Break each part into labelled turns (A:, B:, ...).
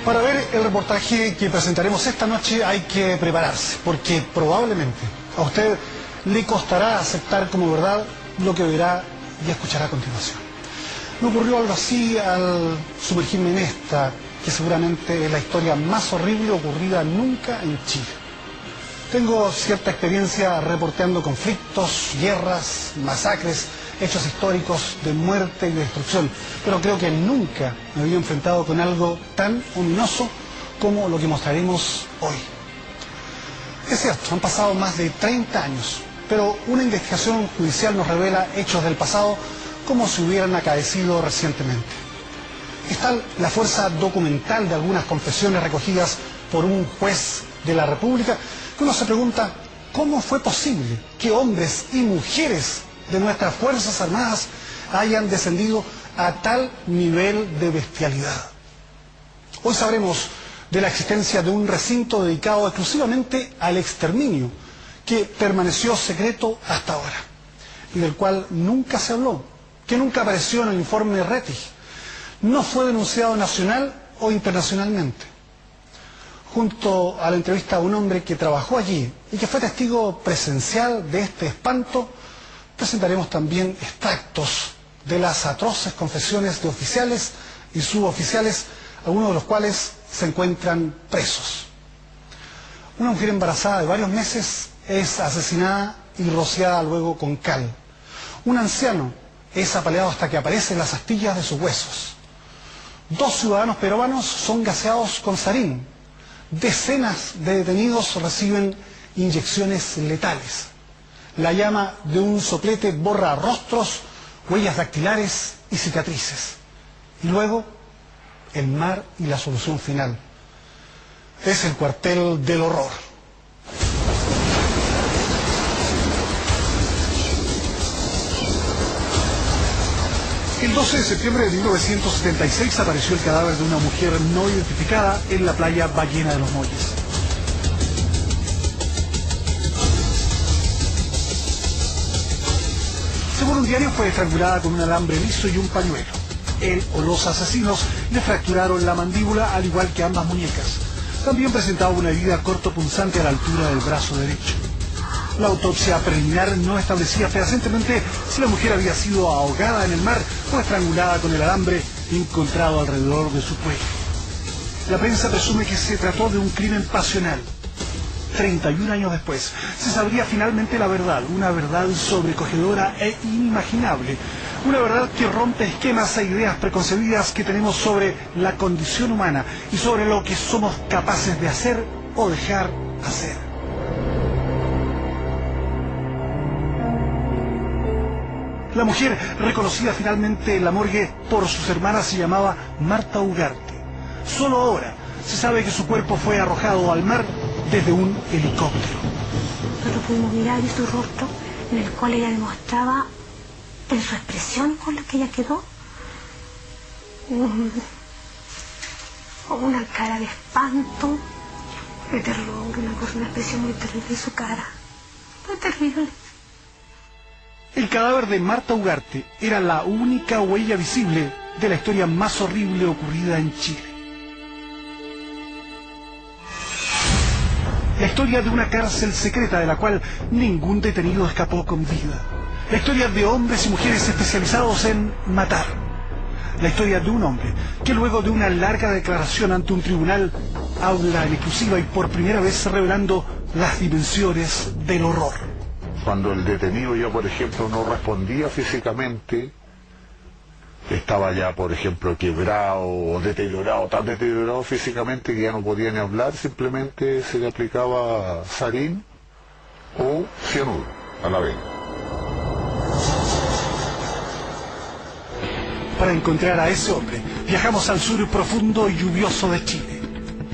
A: Para ver el reportaje que presentaremos esta noche hay que prepararse, porque probablemente a usted le costará aceptar como verdad lo que verá y escuchará a continuación. Me ocurrió algo así al sumergirme en esta, que seguramente es la historia más horrible ocurrida nunca en Chile. Tengo cierta experiencia reporteando conflictos, guerras, masacres, hechos históricos de muerte y de destrucción, pero creo que nunca me había enfrentado con algo tan ominoso como lo que mostraremos hoy. Es cierto, han pasado más de 30 años, pero una investigación judicial nos revela hechos del pasado como si hubieran acaecido recientemente. Es tal la fuerza documental de algunas confesiones recogidas por un juez de la República que uno se pregunta cómo fue posible que hombres y mujeres de nuestras Fuerzas Armadas hayan descendido a tal nivel de bestialidad. Hoy sabremos de la existencia de un recinto dedicado exclusivamente al exterminio, que permaneció secreto hasta ahora, y del cual nunca se habló, que nunca apareció en el informe Rettig, no fue denunciado nacional o internacionalmente. Junto a la entrevista a un hombre que trabajó allí y que fue testigo presencial de este espanto, presentaremos también extractos de las atroces confesiones de oficiales y suboficiales, algunos de los cuales se encuentran presos. Una mujer embarazada de varios meses es asesinada y rociada luego con cal. Un anciano es apaleado hasta que aparecen las astillas de sus huesos. 2 ciudadanos peruanos son gaseados con sarín. Decenas de detenidos reciben inyecciones letales. La llama de un soplete borra rostros, huellas dactilares y cicatrices. Y luego, el mar y la solución final. Es el cuartel del horror. El 12 de septiembre de 1976 apareció el cadáver de una mujer no identificada en la playa Ballena de los Molles. Según un diario, fue estrangulada con un alambre liso y un pañuelo. Él o los asesinos le fracturaron la mandíbula, al igual que ambas muñecas. También presentaba una herida cortopunzante a la altura del brazo derecho. La autopsia preliminar no establecía fehacientemente si la mujer había sido ahogada en el mar o estrangulada con el alambre encontrado alrededor de su cuello. La prensa presume que se trató de un crimen pasional. 31 años después, se sabría finalmente la verdad, una verdad sobrecogedora e inimaginable, una verdad que rompe esquemas e ideas preconcebidas que tenemos sobre la condición humana y sobre lo que somos capaces de hacer o dejar hacer. La mujer, reconocida finalmente en la morgue por sus hermanas, se llamaba Marta Ugarte. Solo ahora se sabe que su cuerpo fue arrojado al mar desde un helicóptero.
B: Nosotros pudimos mirar y su rostro, en el cual ella demostraba, en su expresión con la que ella quedó, una cara de espanto, de terror, una expresión muy terrible en su cara. Muy terrible.
A: El cadáver de Marta Ugarte era la única huella visible de la historia más horrible ocurrida en Chile. La historia de una cárcel secreta de la cual ningún detenido escapó con vida. La historia de hombres y mujeres especializados en matar. La historia de un hombre que luego de una larga declaración ante un tribunal habla en exclusiva y por primera vez revelando las dimensiones del horror.
C: Cuando el detenido ya, por ejemplo, no respondía físicamente, estaba ya, por ejemplo, quebrado o deteriorado, tan deteriorado físicamente que ya no podía ni hablar, simplemente se le aplicaba sarín o cianuro a la vena.
A: Para encontrar a ese hombre, viajamos al sur profundo y lluvioso de Chile.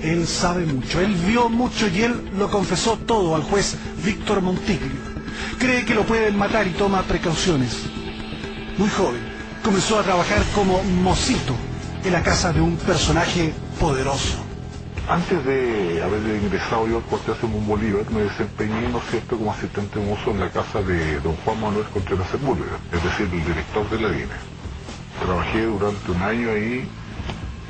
A: Él sabe mucho, él vio mucho y él lo confesó todo al juez Víctor Montiglio. Cree que lo pueden matar y toma precauciones. Muy joven, comenzó a trabajar como mocito en la casa de un personaje poderoso.
C: Antes de haber ingresado yo al cuartel Simón Bolívar, me desempeñé, ¿no es cierto?, como asistente mozo en la casa de don Juan Manuel Contreras Sepúlveda, es decir, el director de la DINE. Trabajé durante un año ahí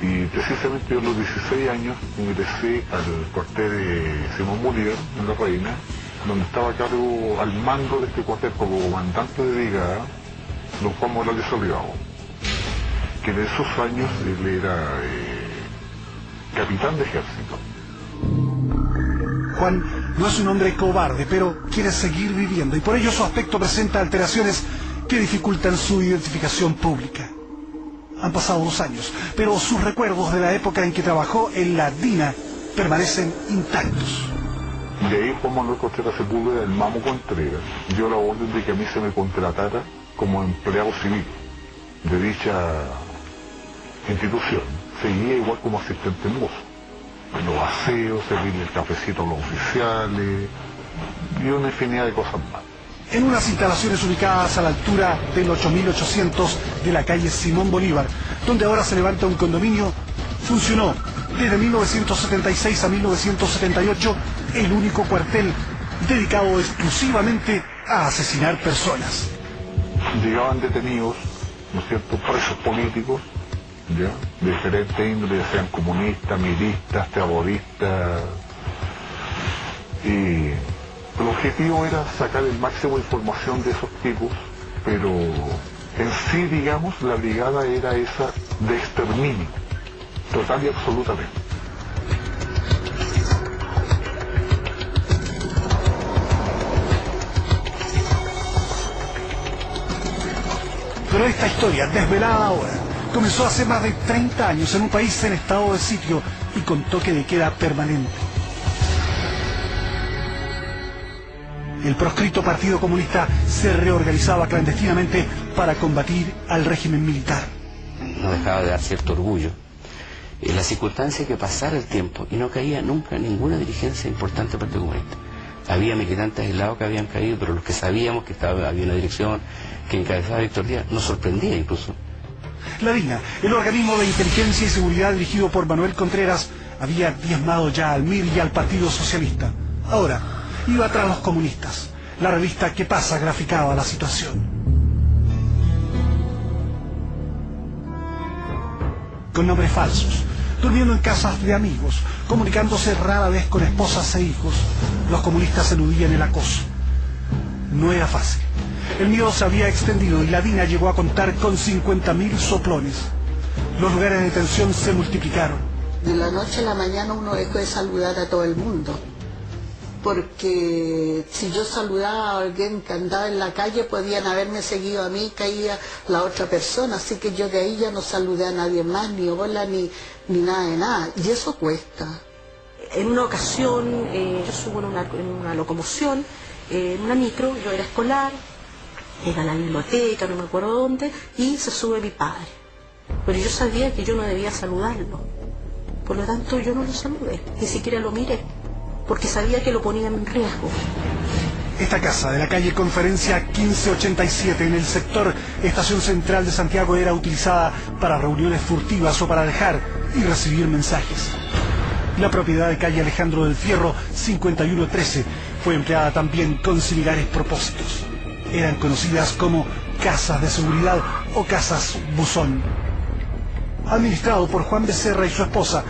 C: Y precisamente yo a los 16 años ingresé al cuartel de Simón Bolívar, en La Reina, donde estaba a cargo al mando de este cuartel como comandante de brigada, don Juan Morales Olivao, que en esos años él era capitán de ejército.
A: Juan no es un hombre cobarde, pero quiere seguir viviendo y por ello su aspecto presenta alteraciones que dificultan su identificación pública. Han pasado 2 años, pero sus recuerdos de la época en que trabajó en la DINA permanecen intactos.
C: De ahí Juan Manuel Contreras Sepúlveda, el Mamo Contreras, dio la orden de que a mí se me contratara como empleado civil de dicha institución. Seguía igual como asistente mozo. Los aseos, servirle el cafecito a los oficiales y una infinidad de cosas más.
A: En unas instalaciones ubicadas a la altura del 8800 de la calle Simón Bolívar, donde ahora se levanta un condominio, funcionó desde 1976 a 1978 el único cuartel dedicado exclusivamente a asesinar personas.
C: Llegaban detenidos, ¿no es cierto?, presos políticos, ¿ya?, de diferentes índoles, sean comunistas, milistas, terroristas, y el objetivo era sacar el máximo de información de esos tipos, pero en sí, digamos, la brigada era esa de exterminio, total y absolutamente.
A: Pero esta historia, desvelada ahora, comenzó hace más de 30 años en un país en estado de sitio y con toque de queda permanente. El proscrito Partido Comunista se reorganizaba clandestinamente para combatir al régimen militar.
D: No dejaba de dar cierto orgullo en la circunstancia que pasara el tiempo y no caía nunca ninguna dirigencia importante del Partido Comunista. Había militantes aislados que habían caído, pero los que sabíamos que había una dirección que encabezaba Víctor Díaz, nos sorprendía incluso.
A: La DINA, el organismo de inteligencia y seguridad dirigido por Manuel Contreras, había diezmado ya al MIR y al Partido Socialista. Ahora iba tras los comunistas. La revista ¿Qué pasa? Graficaba la situación. Con nombres falsos, durmiendo en casas de amigos, comunicándose rara vez con esposas e hijos, los comunistas eludían el acoso. No era fácil. El miedo se había extendido y la DINA llegó a contar con 50.000 soplones. Los lugares de detención se multiplicaron.
E: De la noche a la mañana uno dejó de saludar a todo el mundo. Porque si yo saludaba a alguien que andaba en la calle, podían haberme seguido a mí y caía la otra persona. Así que yo de ahí ya no saludé a nadie más, ni hola, ni nada de nada. Y eso cuesta.
F: En una ocasión, yo subo en una locomoción, en una micro, yo era escolar, era a la biblioteca, no me acuerdo dónde, y se sube mi padre. Pero yo sabía que yo no debía saludarlo. Por lo tanto, yo no lo saludé, ni siquiera lo miré, porque sabía que lo ponía en riesgo.
A: Esta casa de la calle Conferencia 1587 en el sector Estación Central de Santiago era utilizada para reuniones furtivas o para dejar y recibir mensajes. La propiedad de calle Alejandro del Fierro 5113 fue empleada también con similares propósitos. Eran conocidas como casas de seguridad o casas buzón. Administrado por Juan Becerra y su esposa,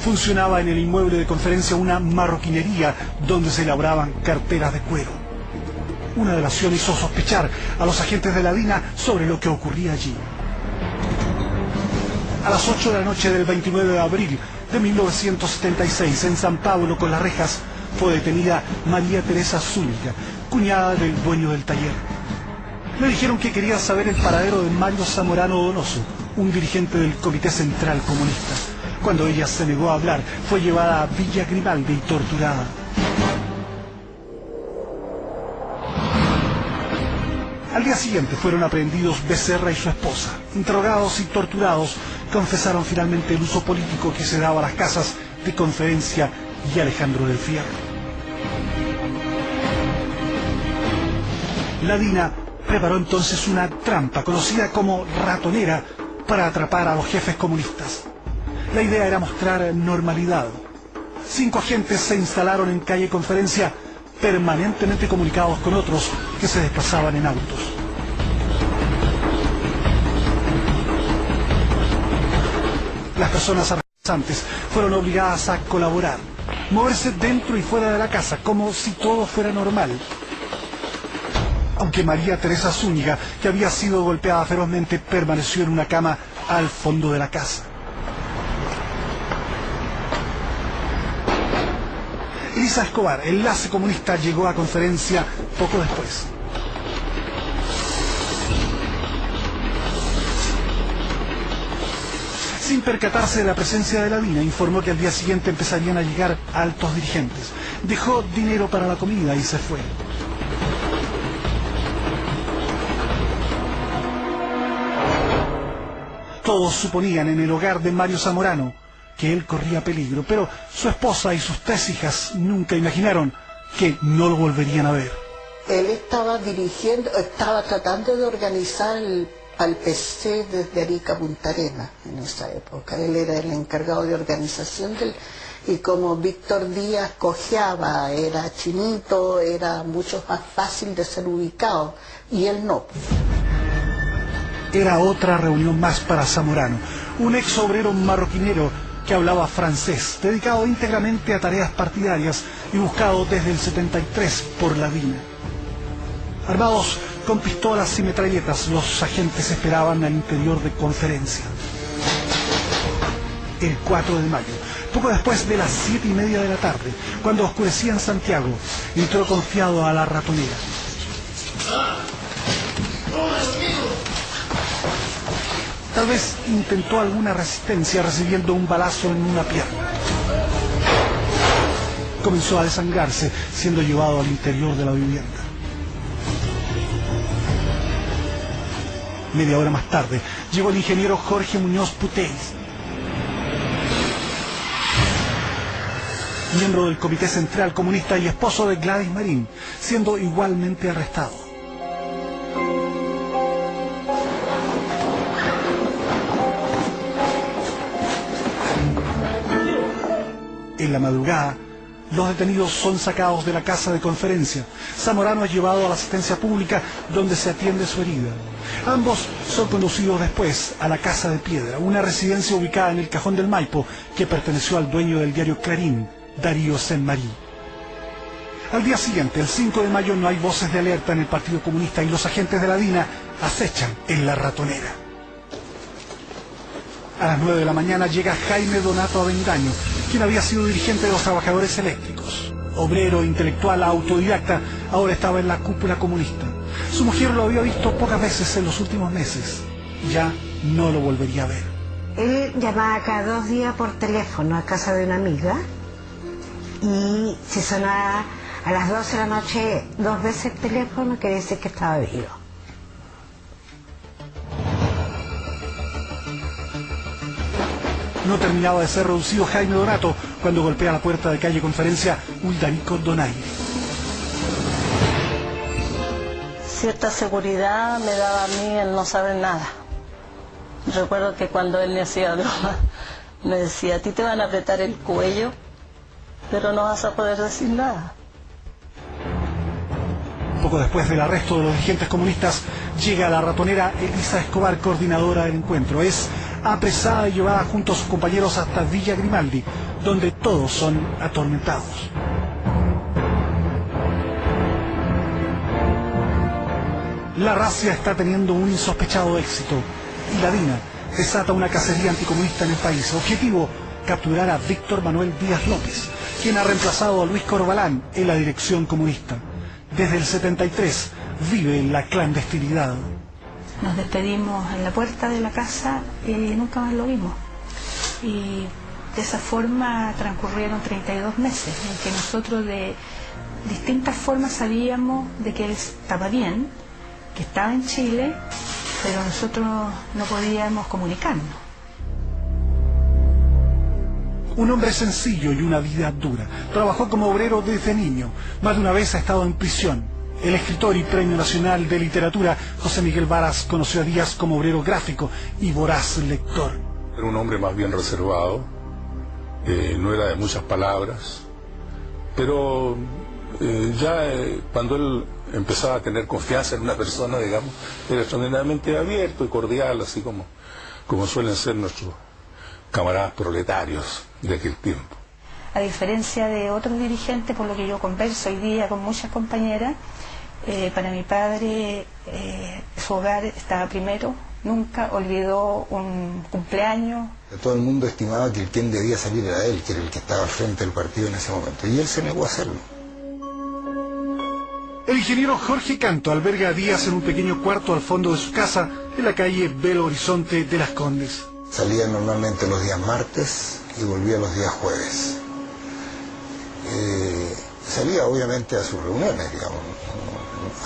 A: funcionaba en el inmueble de Conferencia una marroquinería donde se elaboraban carteras de cuero. Una delación hizo sospechar a los agentes de la DINA sobre lo que ocurría allí. A las 8 de la noche del 29 de abril de 1976, en San Pablo, con las rejas, fue detenida María Teresa Zúñiga, cuñada del dueño del taller. Le dijeron que quería saber el paradero de Mario Zamorano Donoso, un dirigente del Comité Central Comunista. Cuando ella se negó a hablar, fue llevada a Villa Grimaldi y torturada. Al día siguiente fueron aprehendidos Becerra y su esposa. Interrogados y torturados, confesaron finalmente el uso político que se daba a las casas de Conferencia y Alejandro del Fierro. La DINA preparó entonces una trampa conocida como ratonera para atrapar a los jefes comunistas. La idea era mostrar normalidad. 5 agentes se instalaron en calle Conferencia, permanentemente comunicados con otros que se desplazaban en autos. Las personas arrasantes fueron obligadas a colaborar, moverse dentro y fuera de la casa, como si todo fuera normal. Aunque María Teresa Zúñiga, que había sido golpeada ferozmente, permaneció en una cama al fondo de la casa. Elisa Escobar, enlace comunista, llegó a Conferencia poco después. Sin percatarse de la presencia de la DINA, informó que al día siguiente empezarían a llegar altos dirigentes. Dejó dinero para la comida y se fue. Todos suponían en el hogar de Mario Zamorano que él corría peligro, pero su esposa y sus 3 hijas nunca imaginaron que no lo volverían a ver.
E: Él estaba tratando de organizar al PC desde Arica a Punta Arenas en esa época. Él era el encargado de organización y como Víctor Díaz cojeaba, era chinito, era mucho más fácil de ser ubicado, y él no.
A: Era otra reunión más para Zamorano, un ex obrero marroquinero que hablaba francés, dedicado íntegramente a tareas partidarias y buscado desde el 73 por la DINA. Armados con pistolas y metralletas, los agentes esperaban al interior de Conferencia. El 4 de mayo, poco después de las 7:30 de la tarde, cuando oscurecía en Santiago, entró confiado a la ratonera. Tal vez intentó alguna resistencia recibiendo un balazo en una pierna. Comenzó a desangrarse, siendo llevado al interior de la vivienda. Media hora más tarde, llegó el ingeniero Jorge Muñoz Puteis, miembro del Comité Central Comunista y esposo de Gladys Marín, siendo igualmente arrestado. En la madrugada, los detenidos son sacados de la casa de Conferencia. Zamorano es llevado a la asistencia pública, donde se atiende su herida. Ambos son conducidos después a la Casa de Piedra, una residencia ubicada en el Cajón del Maipo, que perteneció al dueño del diario Clarín, Darío Saint-Marie. Al día siguiente, el 5 de mayo, no hay voces de alerta en el Partido Comunista y los agentes de la DINA acechan en la ratonera. A las 9 de la mañana llega Jaime Donato Avendaño, quien había sido dirigente de los trabajadores eléctricos. Obrero, intelectual, autodidacta, ahora estaba en la cúpula comunista. Su mujer lo había visto pocas veces en los últimos meses. Ya no lo volvería a ver.
B: Él llamaba cada 2 días por teléfono a casa de una amiga, y si sonaba a las 12 de la noche 2 veces el teléfono, quiere decir que estaba vivo.
A: No terminaba de ser reducido Jaime Donato cuando golpea la puerta de calle Conferencia Uldarico Donaire.
G: Cierta seguridad me daba a mí el no saber nada. Recuerdo que cuando él me hacía broma, me decía: a ti te van a apretar el cuello, pero no vas a poder decir nada.
A: Poco después del arresto de los dirigentes comunistas, llega a la ratonera Elisa Escobar, coordinadora del encuentro. Es apresada y llevada junto a sus compañeros hasta Villa Grimaldi, donde todos son atormentados. La racia está teniendo un insospechado éxito y la DINA desata una cacería anticomunista en el país. Objetivo: capturar a Víctor Manuel Díaz López, quien ha reemplazado a Luis Corbalán en la dirección comunista. Desde el 73 vive en la clandestinidad.
H: Nos despedimos en la puerta de la casa y nunca más lo vimos. Y de esa forma transcurrieron 32 meses en que nosotros de distintas formas sabíamos de que él estaba bien, que estaba en Chile, pero nosotros no podíamos comunicarnos.
A: Un hombre sencillo y una vida dura. Trabajó como obrero desde niño. Más de una vez ha estado en prisión. El escritor y Premio Nacional de Literatura José Miguel Varas conoció a Díaz como obrero gráfico y voraz lector.
I: Era un hombre más bien reservado, no era de muchas palabras, pero cuando él empezaba a tener confianza en una persona, digamos, era extraordinariamente abierto y cordial, así como suelen ser camaradas proletarios de aquel tiempo.
H: A diferencia de otros dirigentes, por lo que yo converso hoy día con muchas compañeras, para mi padre su hogar estaba primero, nunca olvidó un cumpleaños.
J: Todo el mundo estimaba que quien debía salir era él, que era el que estaba al frente del partido en ese momento, y él se negó a hacerlo.
A: El ingeniero Jorge Canto alberga a Díaz en un pequeño cuarto al fondo de su casa, en la calle Belo Horizonte de Las Condes.
J: Salía normalmente los días martes y volvía los días jueves. Salía obviamente a sus reuniones, digamos,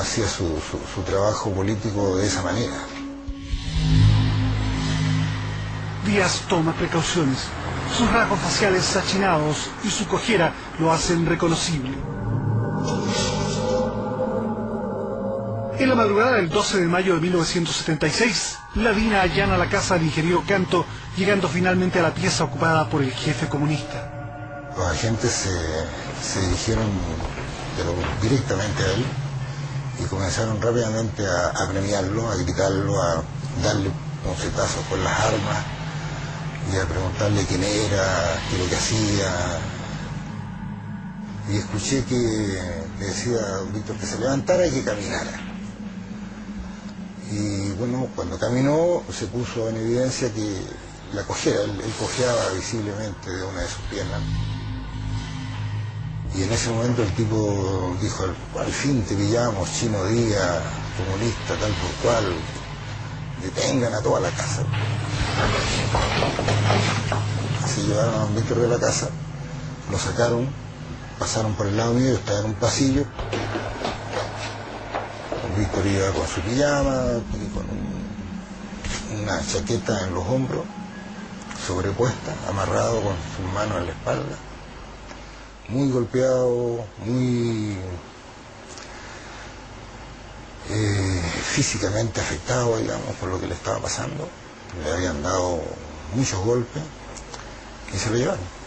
J: hacía su trabajo político de esa manera.
A: Díaz toma precauciones. Sus rasgos faciales achinados y su cojera lo hacen reconocible. En la madrugada del 12 de mayo de 1976, la DINA allana la casa del ingeniero Canto, llegando finalmente a la pieza ocupada por el jefe comunista.
J: Los agentes se dirigieron directamente a él y comenzaron rápidamente a premiarlo, a gritarlo, a darle puñetazos con las armas y a preguntarle quién era, qué es lo que hacía. Y escuché que le decía a Víctor que se levantara y que caminara. Y bueno, cuando caminó se puso en evidencia que la cojera, él cojeaba visiblemente de una de sus piernas. Y en ese momento el tipo dijo, al fin te pillamos, Chino Díaz, comunista, tal por cual, detengan a toda la casa. Se llevaron a don Víctor de la casa, lo sacaron, pasaron por el lado mío, yo estaba en un pasillo. Víctor iba con su pijama y con una chaqueta en los hombros, sobrepuesta, amarrado con sus manos en la espalda, muy golpeado, muy físicamente afectado, digamos, por lo que le estaba pasando. Le habían dado muchos golpes y se lo llevaron.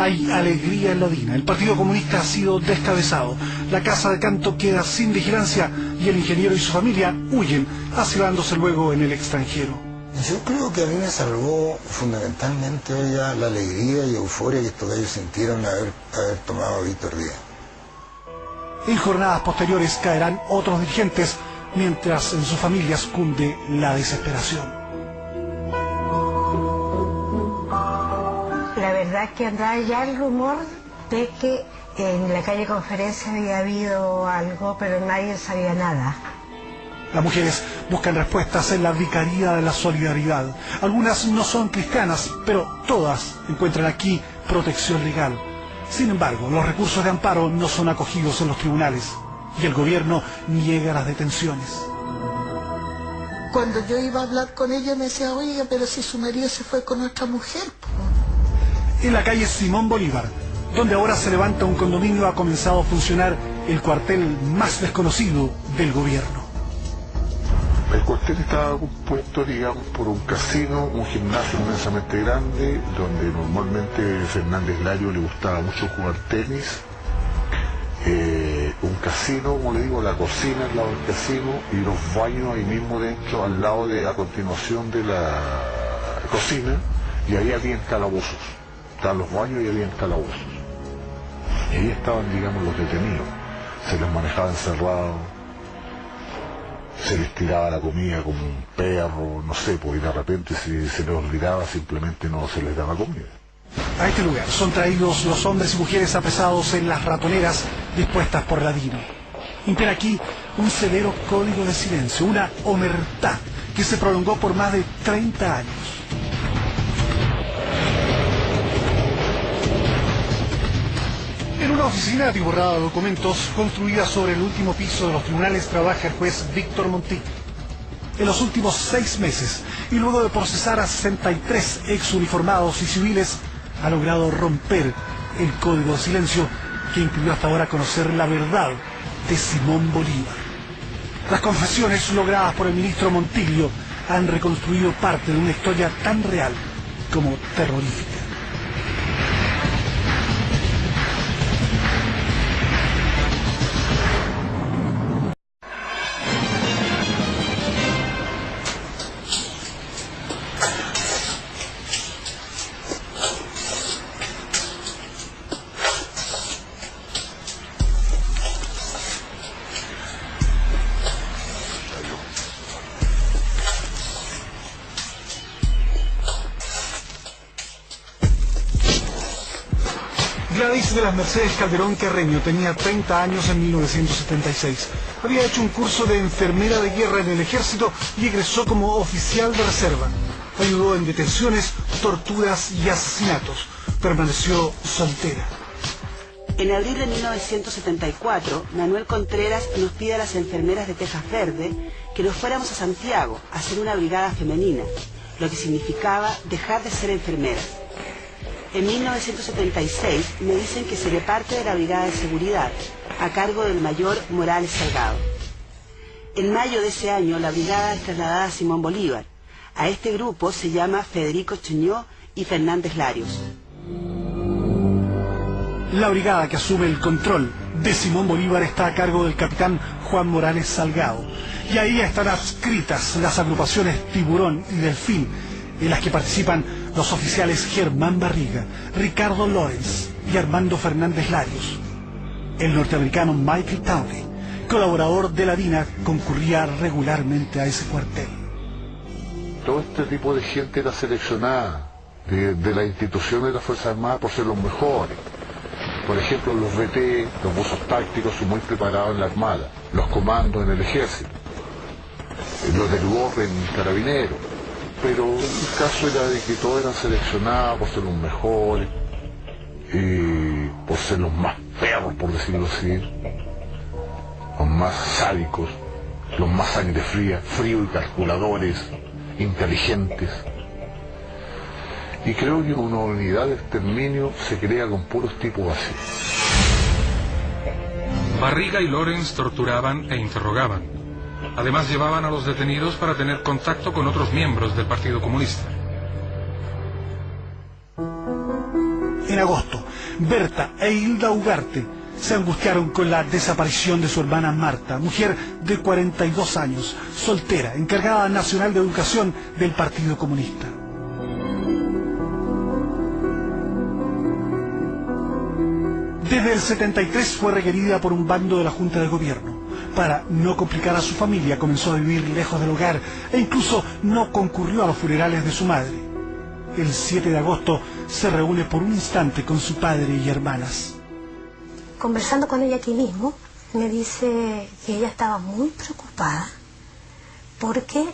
A: Hay alegría en la DINA. El Partido Comunista ha sido descabezado. La casa de Canto queda sin vigilancia y el ingeniero y su familia huyen, asilándose luego en el extranjero.
J: Yo creo que a mí me salvó fundamentalmente la alegría y euforia que estos gallos sintieron haber tomado a Víctor Díaz.
A: En jornadas posteriores caerán otros dirigentes, mientras en sus familias cunde la desesperación.
B: La verdad es que andaba ya el rumor de que en la calle Conferencia había habido algo, pero nadie sabía nada.
A: Las mujeres buscan respuestas en la Vicaría de la Solidaridad. Algunas no son cristianas, pero todas encuentran aquí protección legal. Sin embargo, los recursos de amparo no son acogidos en los tribunales y el gobierno niega las detenciones.
E: Cuando yo iba a hablar con ella me decía, oiga, pero si su marido se fue con otra mujer.
A: En la calle Simón Bolívar, donde ahora se levanta un condominio, ha comenzado a funcionar el cuartel más desconocido del gobierno.
C: El cuartel estaba compuesto, digamos, por un casino, un gimnasio inmensamente grande, donde normalmente Fernández Lario le gustaba mucho jugar tenis, un casino, como le digo, la cocina al lado del casino y los baños ahí mismo dentro, a continuación de la cocina, y ahí habían calabozos. Estaban los baños y habían calabozos. Y ahí estaban, digamos, los detenidos. Se les manejaba encerrados, se les tiraba la comida como un perro, no sé, porque de repente si se les olvidaba simplemente no se les daba comida.
A: A este lugar son traídos los hombres y mujeres apresados en las ratoneras dispuestas por la DINA. Impera aquí un severo código de silencio, una omertá que se prolongó por más de 30 años. En una oficina atiborrada de documentos construida sobre el último piso de los tribunales trabaja el juez Víctor Montiel. En los últimos 6 meses, y luego de procesar a 63 exuniformados y civiles, ha logrado romper el código de silencio que impidió hasta ahora conocer la verdad de Simón Bolívar. Las confesiones logradas por el ministro Montillo han reconstruido parte de una historia tan real como terrorífica. Gladys de las Mercedes Calderón Carreño tenía 30 años en 1976. Había hecho un curso de enfermera de guerra en el ejército y egresó como oficial de reserva. Ayudó en detenciones, torturas y asesinatos. Permaneció soltera.
K: En abril de 1974, Manuel Contreras nos pide a las enfermeras de Tejas Verde que nos fuéramos a Santiago a hacer una brigada femenina, lo que significaba dejar de ser enfermeras. En 1976 me dicen que seré parte de la brigada de seguridad, a cargo del mayor Morales Salgado. En mayo de ese año, la brigada es trasladada a Simón Bolívar. A este grupo se llama Federico Chuñó y Fernández Larios.
A: La brigada que asume el control de Simón Bolívar está a cargo del capitán Juan Morales Salgado. Y ahí están adscritas las agrupaciones Tiburón y Delfín, en las que participan los oficiales Germán Barriga, Ricardo Lorenz y Armando Fernández Larios. El norteamericano Michael Townley, colaborador de la DINA, concurría regularmente a ese cuartel.
C: Todo este tipo de gente era seleccionada de las instituciones de las Fuerzas Armadas por ser los mejores. Por ejemplo, los BT, los buzos tácticos, son muy preparados en la Armada, los comandos en el Ejército, los del UOP en Carabineros. Pero el caso era de que todos eran seleccionados por ser los mejores, por ser los más perros, por decirlo así, los más sádicos, los más sangre fría, fríos y calculadores, inteligentes. Y creo que una unidad de exterminio se crea con puros tipos así.
L: Barriga y Lorenz torturaban e interrogaban. Además llevaban a los detenidos para tener contacto con otros miembros del Partido Comunista.
A: En agosto, Berta e Hilda Ugarte se angustiaron con la desaparición de su hermana Marta, mujer de 42 años, soltera, encargada nacional de educación del Partido Comunista. Desde el 73 fue requerida por un bando de la Junta de Gobierno. Para no complicar a su familia, comenzó a vivir lejos del hogar e incluso no concurrió a los funerales de su madre. El 7 de agosto se reúne por un instante con su padre y hermanas.
B: Conversando con ella aquí mismo, me dice que ella estaba muy preocupada porque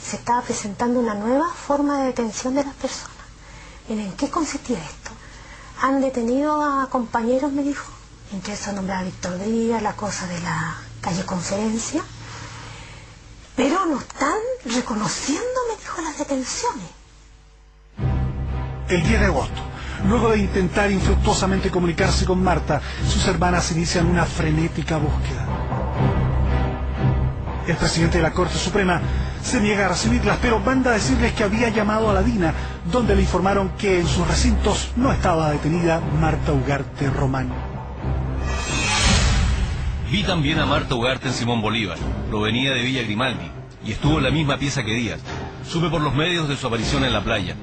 B: se estaba presentando una nueva forma de detención de las personas. ¿En qué consistía esto? Han detenido a compañeros, me dijo, entre esos nombraba a Víctor Díaz, la cosa de la calle Conferencia, pero no están reconociendo, me dijo, las detenciones.
A: El 10 de agosto, luego de intentar infructuosamente comunicarse con Marta, sus hermanas inician una frenética búsqueda. El presidente de la Corte Suprema se niega a recibirlas, pero manda a decirles que había llamado a la DINA, donde le informaron que en sus recintos no estaba detenida Marta Ugarte Román.
M: Vi también a Marta Ugarte en Simón Bolívar. Provenía de Villa Grimaldi y estuvo en la misma pieza que Díaz. Supe por los medios de su aparición en la playa.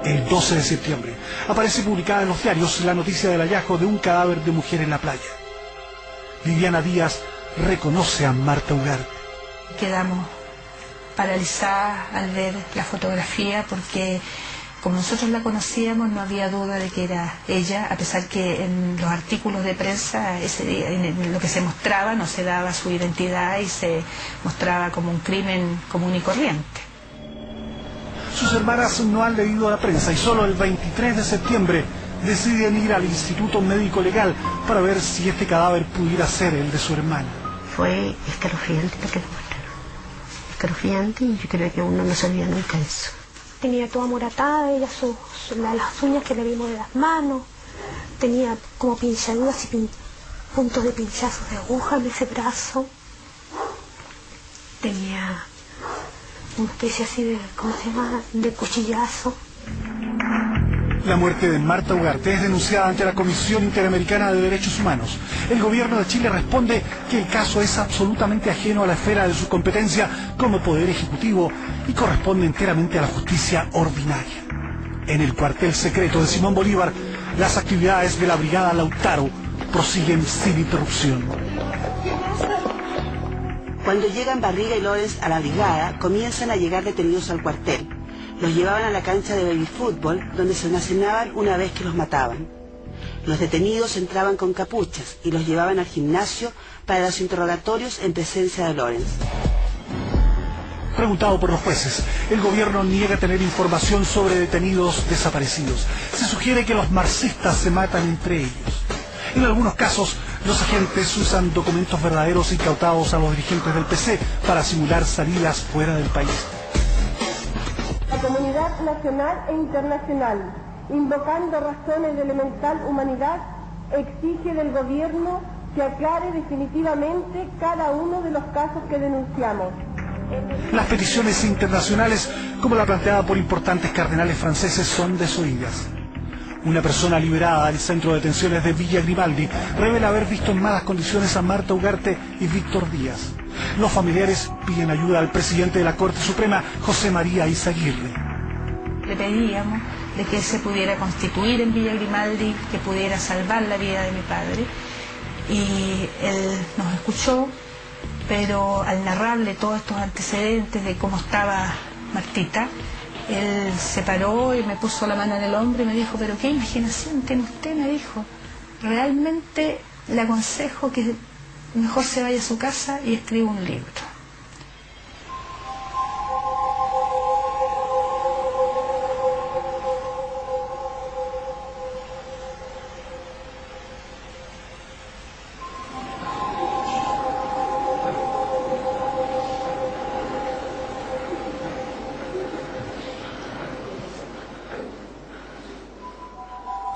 A: El 12 de septiembre aparece publicada en los diarios la noticia del hallazgo de un cadáver de mujer en la playa. Viviana Díaz reconoce a Marta Ugarte.
H: Quedamos paralizadas al ver la fotografía porque como nosotros la conocíamos no había duda de que era ella, a pesar que en los artículos de prensa ese día, en lo que se mostraba no se daba su identidad y se mostraba como un crimen común y corriente.
A: Sus hermanas no han leído a la prensa y solo el 23 de septiembre deciden ir al Instituto Médico Legal para ver si este cadáver pudiera ser el de su hermana.
B: Fue escalofriante lo que le mostraron. Escalofriante, y yo creo que uno no sabía nunca eso. Tenía toda moratada, ella las uñas que le vimos de las manos, tenía como pinchaduras y puntos de pinchazos de aguja en ese brazo. Tenía una especie así de, ¿cómo se llama?, de cuchillazo.
A: La muerte de Marta Ugarte es denunciada ante la Comisión Interamericana de Derechos Humanos. El gobierno de Chile responde que el caso es absolutamente ajeno a la esfera de su competencia como poder ejecutivo y corresponde enteramente a la justicia ordinaria. En el cuartel secreto de Simón Bolívar, las actividades de la Brigada Lautaro prosiguen sin interrupción.
K: Cuando llegan Barriga y Lorenz a la brigada, comienzan a llegar detenidos al cuartel. Los llevaban a la cancha de baby fútbol, donde se almacenaban una vez que los mataban. Los detenidos entraban con capuchas y los llevaban al gimnasio para los interrogatorios en presencia de Lorenz.
A: Preguntado por los jueces, el gobierno niega tener información sobre detenidos desaparecidos. Se sugiere que los marxistas se matan entre ellos. En algunos casos, los agentes usan documentos verdaderos incautados a los dirigentes del PC para simular salidas fuera del país.
N: La comunidad nacional e internacional, invocando razones de elemental humanidad, exige del gobierno que aclare definitivamente cada uno de los casos que denunciamos.
A: Las peticiones internacionales, como la planteada por importantes cardenales franceses, son desoídas. Una persona liberada del centro de detenciones de Villa Grimaldi revela haber visto en malas condiciones a Marta Ugarte y Víctor Díaz. Los familiares piden ayuda al presidente de la Corte Suprema, José María Izaguirre.
H: Le pedíamos de que se pudiera constituir en Villa Grimaldi, que pudiera salvar la vida de mi padre, y él nos escuchó, pero al narrarle todos estos antecedentes de cómo estaba Martita, él se paró y me puso la mano en el hombro y me dijo: pero qué imaginación tiene usted, me dijo. Realmente le aconsejo que mejor se vaya a su casa y escriba un libro.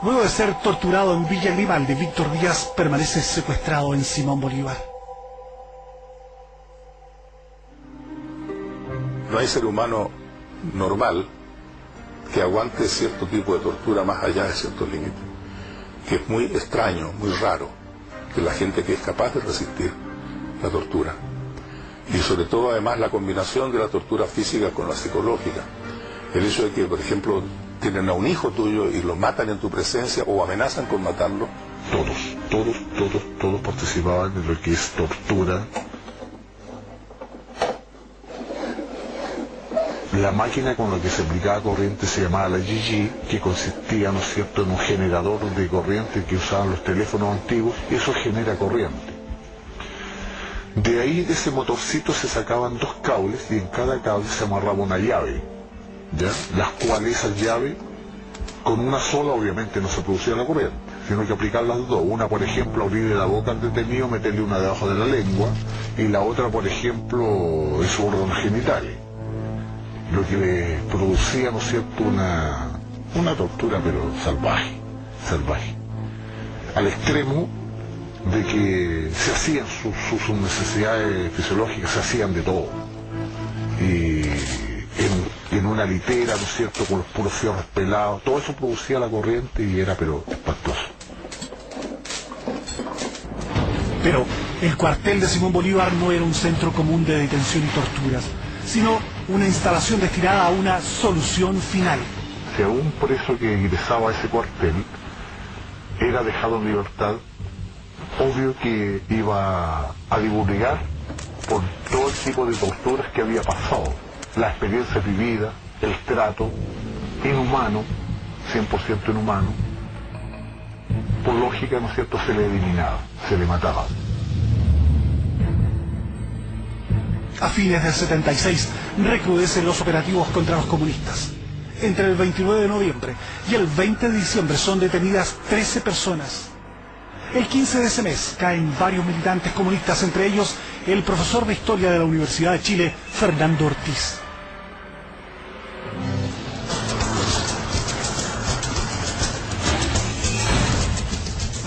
A: Luego de ser torturado en Villa Grimaldi, Víctor Díaz permanece secuestrado en Simón Bolívar.
I: No hay ser humano normal que aguante cierto tipo de tortura más allá de ciertos límites, que es muy extraño, muy raro, que la gente que es capaz de resistir la tortura, y sobre todo además la combinación de la tortura física con la psicológica, el hecho de que, por ejemplo, tienen a un hijo tuyo y lo matan en tu presencia o amenazan con matarlo.
C: Todos participaban en lo que es tortura. La máquina con la que se aplicaba corriente se llamaba la GG, que consistía, ¿no es cierto?, en un generador de corriente que usaban los teléfonos antiguos, y eso genera corriente. De ahí, de ese motorcito, se sacaban 2 cables y en cada cable se amarraba una llave, ¿ya? Las cuales esas llaves, con una sola obviamente no se producía la corriente, sino que aplicar las dos. Una, por ejemplo, abrirle la boca al detenido, meterle una debajo de la lengua, y la otra, por ejemplo, en sus órganos genitales, lo que le producía, ¿no es cierto?, una tortura pero salvaje, al extremo de que se hacían sus necesidades fisiológicas, se hacían de todo, y en una litera, ¿no es cierto?, con los puros fierros pelados, todo eso producía la corriente y era pero espantoso.
A: Pero el cuartel de Simón Bolívar no era un centro común de detención y torturas, sino una instalación destinada a una solución final.
C: Si algún preso que ingresaba a ese cuartel era dejado en libertad, obvio que iba a divulgar por todo el tipo de torturas que había pasado, la experiencia vivida, el trato inhumano, 100% inhumano. Por lógica, ¿no es cierto?, se le eliminaba, se le mataba.
A: A fines del 76 recrudecen los operativos contra los comunistas. Entre el 29 de noviembre y el 20 de diciembre son detenidas 13 personas. El 15 de ese mes caen varios militantes comunistas, entre ellos el profesor de Historia de la Universidad de Chile, Fernando Ortiz.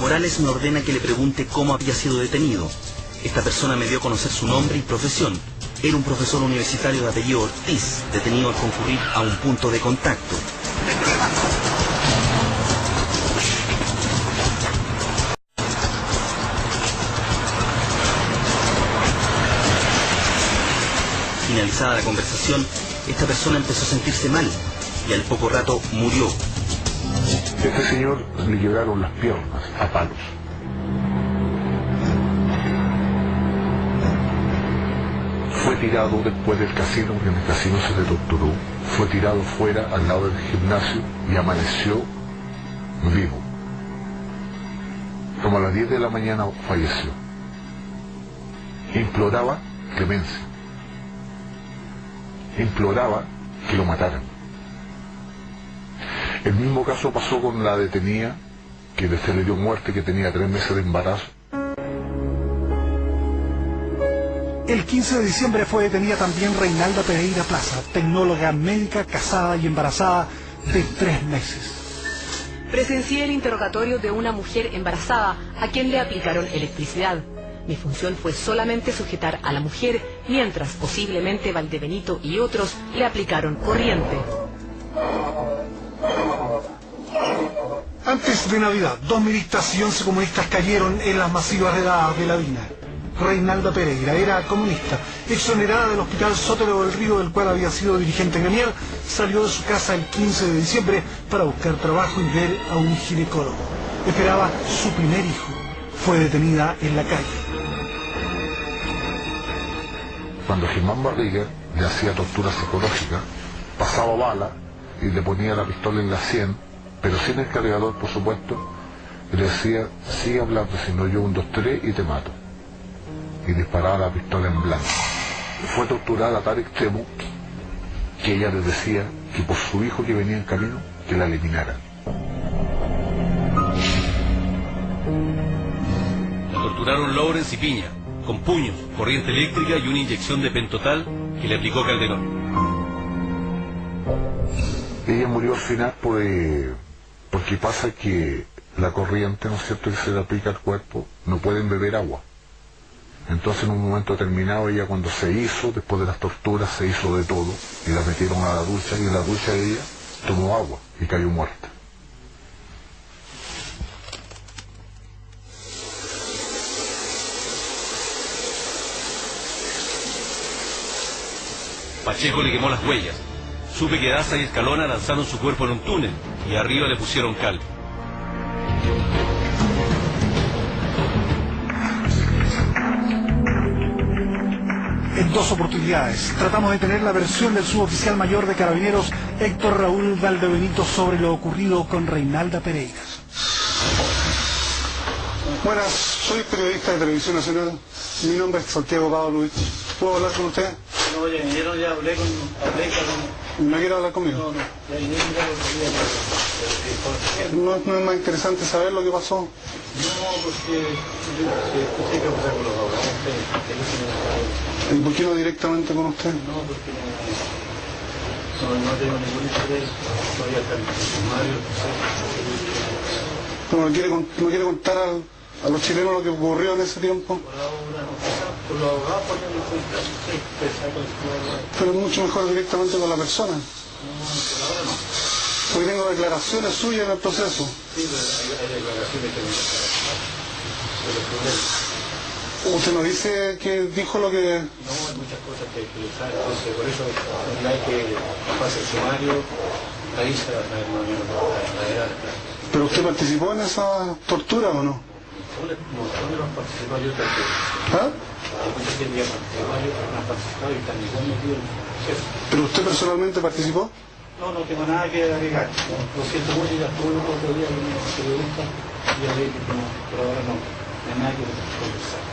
O: Morales me ordena que le pregunte cómo había sido detenido. Esta persona me dio a conocer su nombre y profesión. Era un profesor universitario de apellido Ortiz, detenido al concurrir a un punto de contacto. Finalizada la conversación, esta persona empezó a sentirse mal y al poco rato murió.
C: Este señor le quebraron las piernas a palos. Fue tirado después del casino, porque en el casino se le torturó. fue tirado fuera al lado del gimnasio y amaneció vivo. Como a las 10 de la mañana falleció. Imploraba clemencia. Imploraba que lo mataran. El mismo caso pasó con la detenida que se le dio muerte, que tenía 3 meses de embarazo.
A: El 15 de diciembre fue detenida también Reinalda Pereira Plaza, tecnóloga médica casada y embarazada de 3 meses.
P: Presencié el interrogatorio de una mujer embarazada a quien le aplicaron electricidad. Mi función fue solamente sujetar a la mujer, mientras posiblemente Valdebenito y otros le aplicaron corriente.
A: Antes de Navidad, 2 milistas y 11 comunistas cayeron en las masivas redadas de la Dina. Reinalda Pereira era comunista, exonerada del Hospital Sotero del Río, del cual había sido dirigente gremial. Salió de su casa el 15 de diciembre para buscar trabajo y ver a un ginecólogo. Esperaba su primer hijo. Fue detenida en la calle.
C: Cuando Germán Barriga le hacía tortura psicológica, pasaba bala y le ponía la pistola en la sien, pero sin el cargador, por supuesto, y le decía: sigue hablando, si no yo 1, 2, 3 y te mato. Y disparaba la pistola en blanco. Fue torturada a tal extremo que ella le decía que por su hijo que venía en camino, que la eliminara.
M: La torturaron Lawrence y Piña, con puños, corriente eléctrica y una inyección de pentotal que le aplicó Calderón.
C: Ella murió al final porque pasa que la corriente, ¿no es cierto?, que se le aplica al cuerpo, no pueden beber agua. Entonces en un momento determinado ella, cuando se hizo, después de las torturas, se hizo de todo y la metieron a la ducha, y en la ducha ella tomó agua y cayó muerta.
M: Pacheco le quemó las huellas. Supe que Daza y Escalona lanzaron su cuerpo en un túnel y arriba le pusieron cal.
A: En 2 oportunidades tratamos de tener la versión del suboficial mayor de Carabineros Héctor Raúl Valdebenito sobre lo ocurrido con Reinalda Pereira. Buenas, soy periodista de Televisión Nacional. Mi nombre es Santiago Pavlovich. ¿Puedo hablar con usted?
Q: No, ya vinieron, ya hablé con...
A: ¿No quiere hablar conmigo?
Q: No, ya vinieron, ya...
A: ¿No es más interesante saber lo que pasó?
Q: No, porque escuché que pasar con los abogados.
A: ¿Y por qué no directamente con usted?
Q: No, porque no tengo ningún interés, todavía está en el sumario.
A: ¿No quiere contar a los chilenos lo que ocurrió en ese tiempo?
Q: Por ahora no, por los abogados porque no estoy con el sumario.
A: Pero es mucho mejor directamente con la persona.
Q: No, por ahora no.
A: Porque tengo declaraciones suyas en el proceso.
Q: Sí, pero hay declaraciones que no están.
A: ¿Usted nos dice que dijo lo que...?
Q: No, hay muchas cosas que utilizar, entonces por eso hay que pasar el sumario, ahí se va a saber más o menos la edad.
A: ¿Pero usted participó en esa tortura o no?
Q: ¿Dónde no participado yo también?
A: ¿Ah?
Q: Hay mucha gente que ha participado, yo no he participado y están igual metidos en eso.
A: ¿Pero usted personalmente participó?
Q: No, no tengo nada que agregar. Lo siento mucho, ya estuve el otro día con una periodista y ya vi que no, por ahora no hay nada que conversar.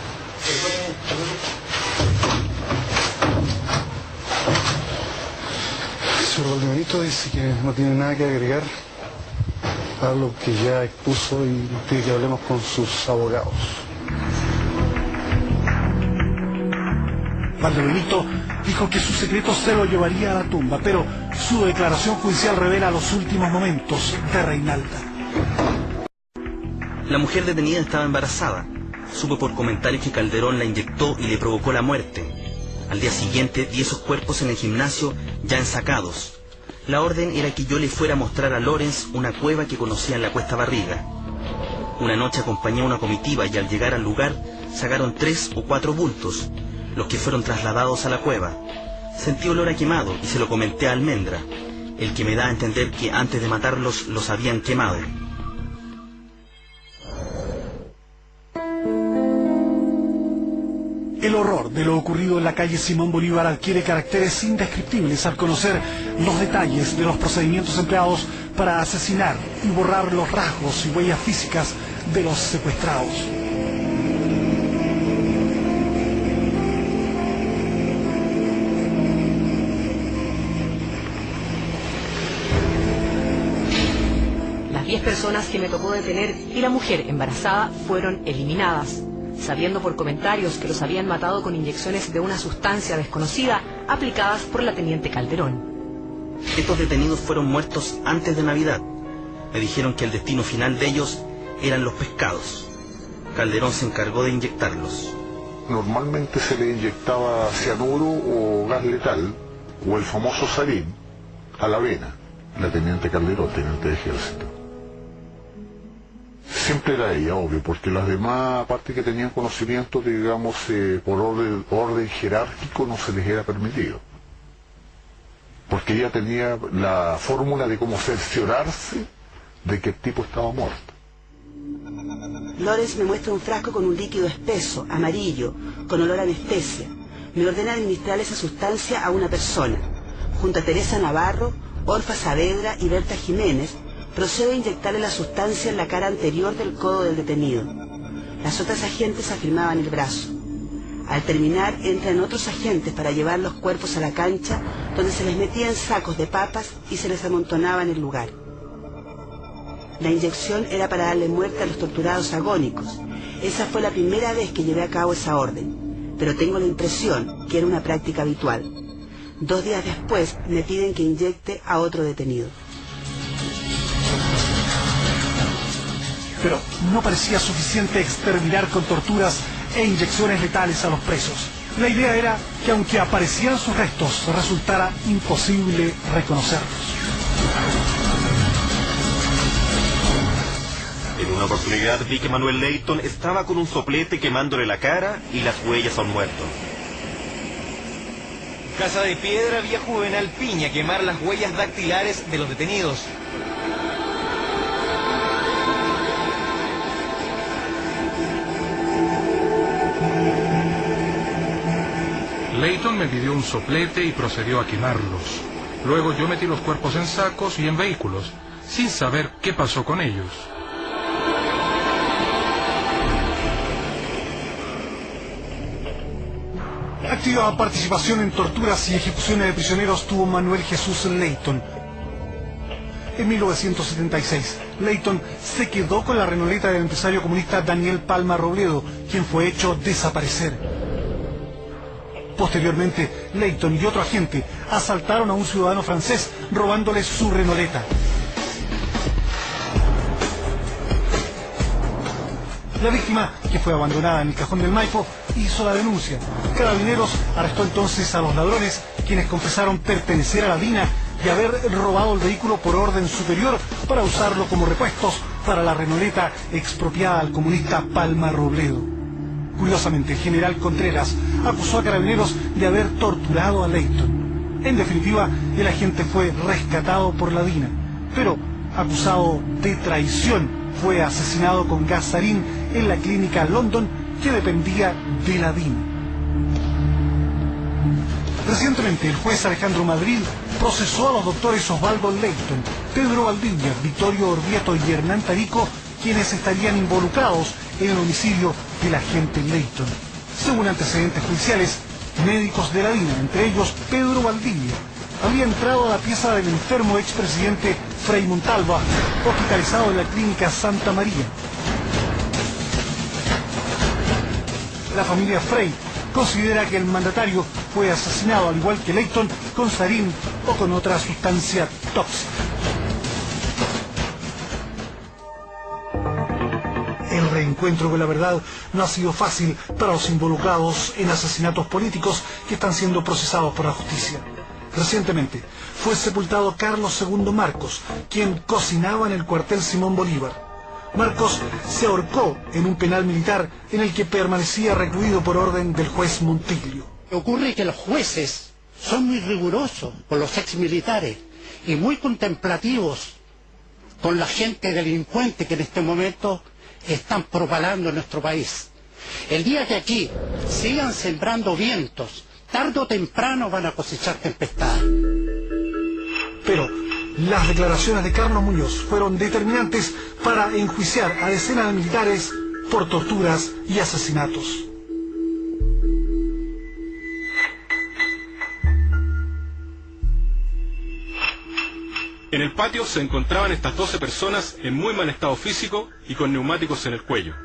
A: El señor Valdebenito dice que no tiene nada que agregar a lo que ya expuso y pide que hablemos con sus abogados. Valdebenito dijo que su secreto se lo llevaría a la tumba, pero su declaración judicial revela los últimos momentos de Reinalda.
O: La mujer detenida estaba embarazada. Supe por comentarios que Calderón la inyectó y le provocó la muerte. Al día siguiente vi esos cuerpos en el gimnasio ya ensacados. La orden era que yo le fuera a mostrar a Lawrence una cueva que conocía en la Cuesta Barriga. Una noche acompañé a una comitiva y al llegar al lugar sacaron 3 o 4 bultos, los que fueron trasladados a la cueva. Sentí olor a quemado y se lo comenté a Almendra, el que me da a entender que antes de matarlos los habían quemado.
A: El horror de lo ocurrido en la calle Simón Bolívar adquiere caracteres indescriptibles al conocer los detalles de los procedimientos empleados para asesinar y borrar los rasgos y huellas físicas de los secuestrados.
P: Las 10 personas que me tocó detener y la mujer embarazada fueron eliminadas. Sabiendo por comentarios que los habían matado con inyecciones de una sustancia desconocida aplicadas por la teniente Calderón.
O: Estos detenidos fueron muertos antes de Navidad. Me dijeron que el destino final de ellos eran los pescados. Calderón se encargó de inyectarlos.
C: Normalmente se le inyectaba cianuro o gas letal, o el famoso sarín, a la vena. La teniente Calderón, teniente de ejército. Siempre era ella, obvio, porque las demás, aparte que tenían conocimiento, digamos, por orden jerárquico, no se les era permitido. Porque ella tenía la fórmula de cómo cerciorarse de que el tipo estaba muerto.
K: Lorenz me muestra un frasco con un líquido espeso, amarillo, con olor a anestesia. Me ordena administrar esa sustancia a una persona. Junto a Teresa Navarro, Orfa Saavedra y Berta Jiménez, procedo a inyectarle la sustancia en la cara anterior del codo del detenido. Las otras agentes afirmaban el brazo. Al terminar, entran otros agentes para llevar los cuerpos a la cancha, donde se les metía en sacos de papas y se les amontonaba en el lugar. La inyección era para darle muerte a los torturados agónicos. Esa fue la primera vez que llevé a cabo esa orden, pero tengo la impresión que era una práctica habitual. 2 días después me piden que inyecte a otro detenido.
A: Pero no parecía suficiente exterminar con torturas e inyecciones letales a los presos. La idea era que aunque aparecieran sus restos, resultara imposible reconocerlos.
R: En una oportunidad vi que Manuel Leyton estaba con un soplete quemándole la cara y las huellas a un muerto.
S: Casa de Piedra vía Juvenal Piña quemar las huellas dactilares de los detenidos.
L: Leyton me pidió un soplete y procedió a quemarlos. Luego yo metí los cuerpos en sacos y en vehículos, sin saber qué pasó con ellos.
A: Activa participación en torturas y ejecuciones de prisioneros tuvo Manuel Jesús Leyton. En 1976, Leyton se quedó con la renoleta del empresario comunista Daniel Palma Robledo, quien fue hecho desaparecer. Posteriormente, Leyton y otro agente asaltaron a un ciudadano francés robándole su renoleta. La víctima, que fue abandonada en el cajón del Maipo, hizo la denuncia. Carabineros arrestó entonces a los ladrones, quienes confesaron pertenecer a la DINA y haber robado el vehículo por orden superior para usarlo como repuestos para la renoleta expropiada al comunista Palma Robledo. Curiosamente, el general Contreras acusó a Carabineros de haber torturado a Leyton. En definitiva, el agente fue rescatado por la DINA, pero acusado de traición fue asesinado con gas sarín en la clínica London, que dependía de la DINA. Recientemente, el juez Alejandro Madrid procesó a los doctores Osvaldo Leyton, Pedro Valdivia, Vittorio Orvieto y Hernán Tarico, quienes estarían involucrados en el homicidio del agente Leyton. Según antecedentes judiciales, médicos de la DINA, entre ellos Pedro Valdivia, había entrado a la pieza del enfermo expresidente Frei Montalva, hospitalizado en la clínica Santa María. La familia Frei considera que el mandatario fue asesinado, al igual que Leyton, con sarín o con otra sustancia tóxica. El reencuentro con la verdad no ha sido fácil para los involucrados en asesinatos políticos que están siendo procesados por la justicia. Recientemente fue sepultado Carlos II Marcos, quien cocinaba en el cuartel Simón Bolívar. Marcos se ahorcó en un penal militar en el que permanecía recluido por orden del juez Montiglio.
T: Ocurre que los jueces son muy rigurosos con los exmilitares y muy contemplativos con la gente delincuente que en este momento están propalando en nuestro país. El día que aquí sigan sembrando vientos, tarde o temprano van a cosechar tempestades.
A: Pero las declaraciones de Carlos Muñoz fueron determinantes para enjuiciar a decenas de militares por torturas y asesinatos.
L: En el patio se encontraban estas 12 personas en muy mal estado físico y con neumáticos en el cuello.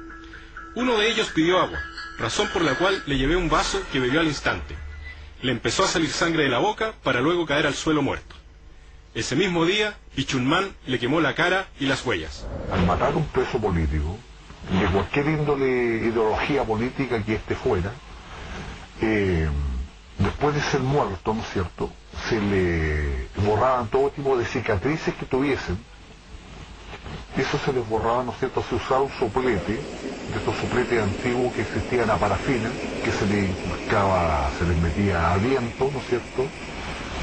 L: Uno de ellos pidió agua, razón por la cual le llevé un vaso que bebió al instante. Le empezó a salir sangre de la boca para luego caer al suelo muerto. Ese mismo día, Pichunman le quemó la cara y las huellas.
C: Al matar a un preso político, de cualquier índole, ideología política que éste fuera, después de ser muerto, ¿no es cierto?, se le borraban todo tipo de cicatrices que tuviesen. Eso se les borraba, ¿no es cierto?, se usaba un soplete, de estos sopletes antiguos que existían a parafina, que se les incrustaba, se les metía a viento, ¿no es cierto?,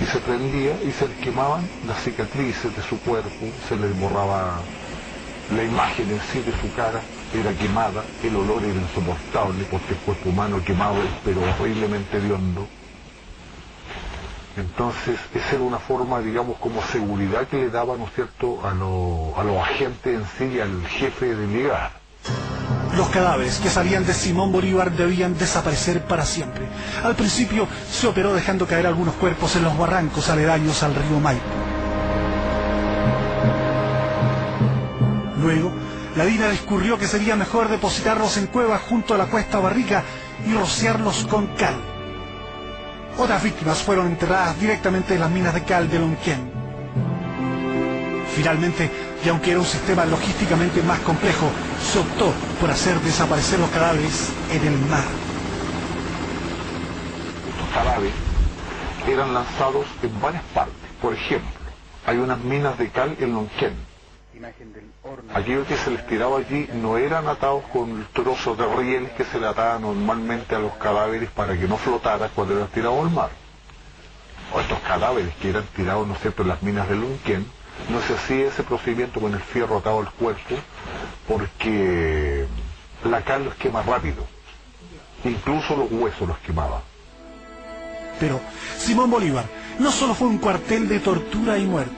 C: y se prendía y se les quemaban las cicatrices de su cuerpo, se les borraba la imagen en sí de su cara, era quemada, el olor era insoportable porque el cuerpo humano quemado es pero horriblemente hediondo. Entonces esa era una forma, digamos, como seguridad que le daba, ¿no es cierto?, a los agentes en sí y al jefe de brigada.
A: Los cadáveres que salían de Simón Bolívar debían desaparecer para siempre. Al principio se operó dejando caer algunos cuerpos en los barrancos aledaños al río Maipo. Luego, la DINA discurrió que sería mejor depositarlos en cuevas junto a la cuesta Barrica y rociarlos con cal. Otras víctimas fueron enterradas directamente en las minas de cal de Lonquén. Finalmente, y aunque era un sistema logísticamente más complejo, se optó por hacer desaparecer los cadáveres en el mar.
C: Estos cadáveres eran lanzados en varias partes. Por ejemplo, hay unas minas de cal en Lonquén. Aquello que se les tiraba allí no eran atados con trozos de rieles que se le ataban normalmente a los cadáveres para que no flotara cuando eran tirados al mar. O estos cadáveres que eran tirados, ¿no es cierto?, en las minas de Lonquén, no se hacía ese procedimiento con el fierro atado al cuerpo porque la cal los quema rápido. Incluso los huesos los quemaba.
A: Pero Simón Bolívar no solo fue un cuartel de tortura y muerte,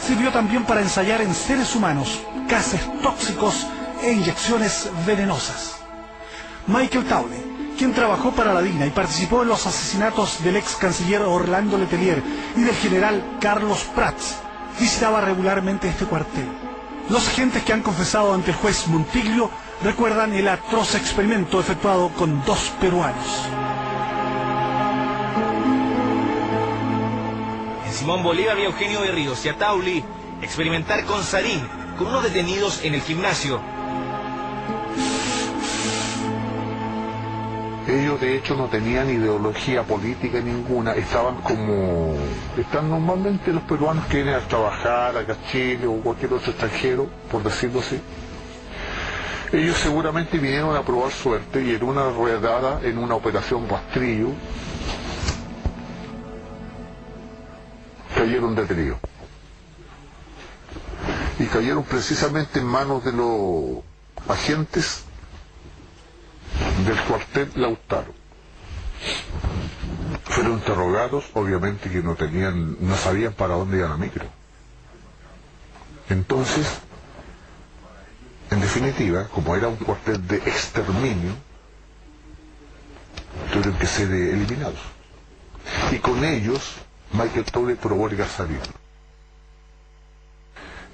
A: sirvió también para ensayar en seres humanos gases tóxicos e inyecciones venenosas. Michael Townley, quien trabajó para la DINA y participó en los asesinatos del ex canciller Orlando Letelier y del general Carlos Prats, visitaba regularmente este cuartel. Los agentes que han confesado ante el juez Montiglio recuerdan el atroz experimento efectuado con 2 peruanos.
S: En Simón Bolívar y Eugenio de Ríos y a Tauli experimentar con sarín, con unos detenidos en el gimnasio.
C: Ellos de hecho no tenían ideología política ninguna, estaban como... están normalmente los peruanos que vienen a trabajar acá a Chile o cualquier otro extranjero, por decirlo así. Ellos seguramente vinieron a probar suerte y en una redada, en una operación rastrillo, cayeron detenidos. Y cayeron precisamente en manos de los agentes del cuartel Lautaro. Fueron interrogados, obviamente que no sabían para dónde iba la micro. Entonces, en definitiva, como era un cuartel de exterminio, tuvieron que ser eliminados. Y con ellos, Michael Townley probó el gasarín.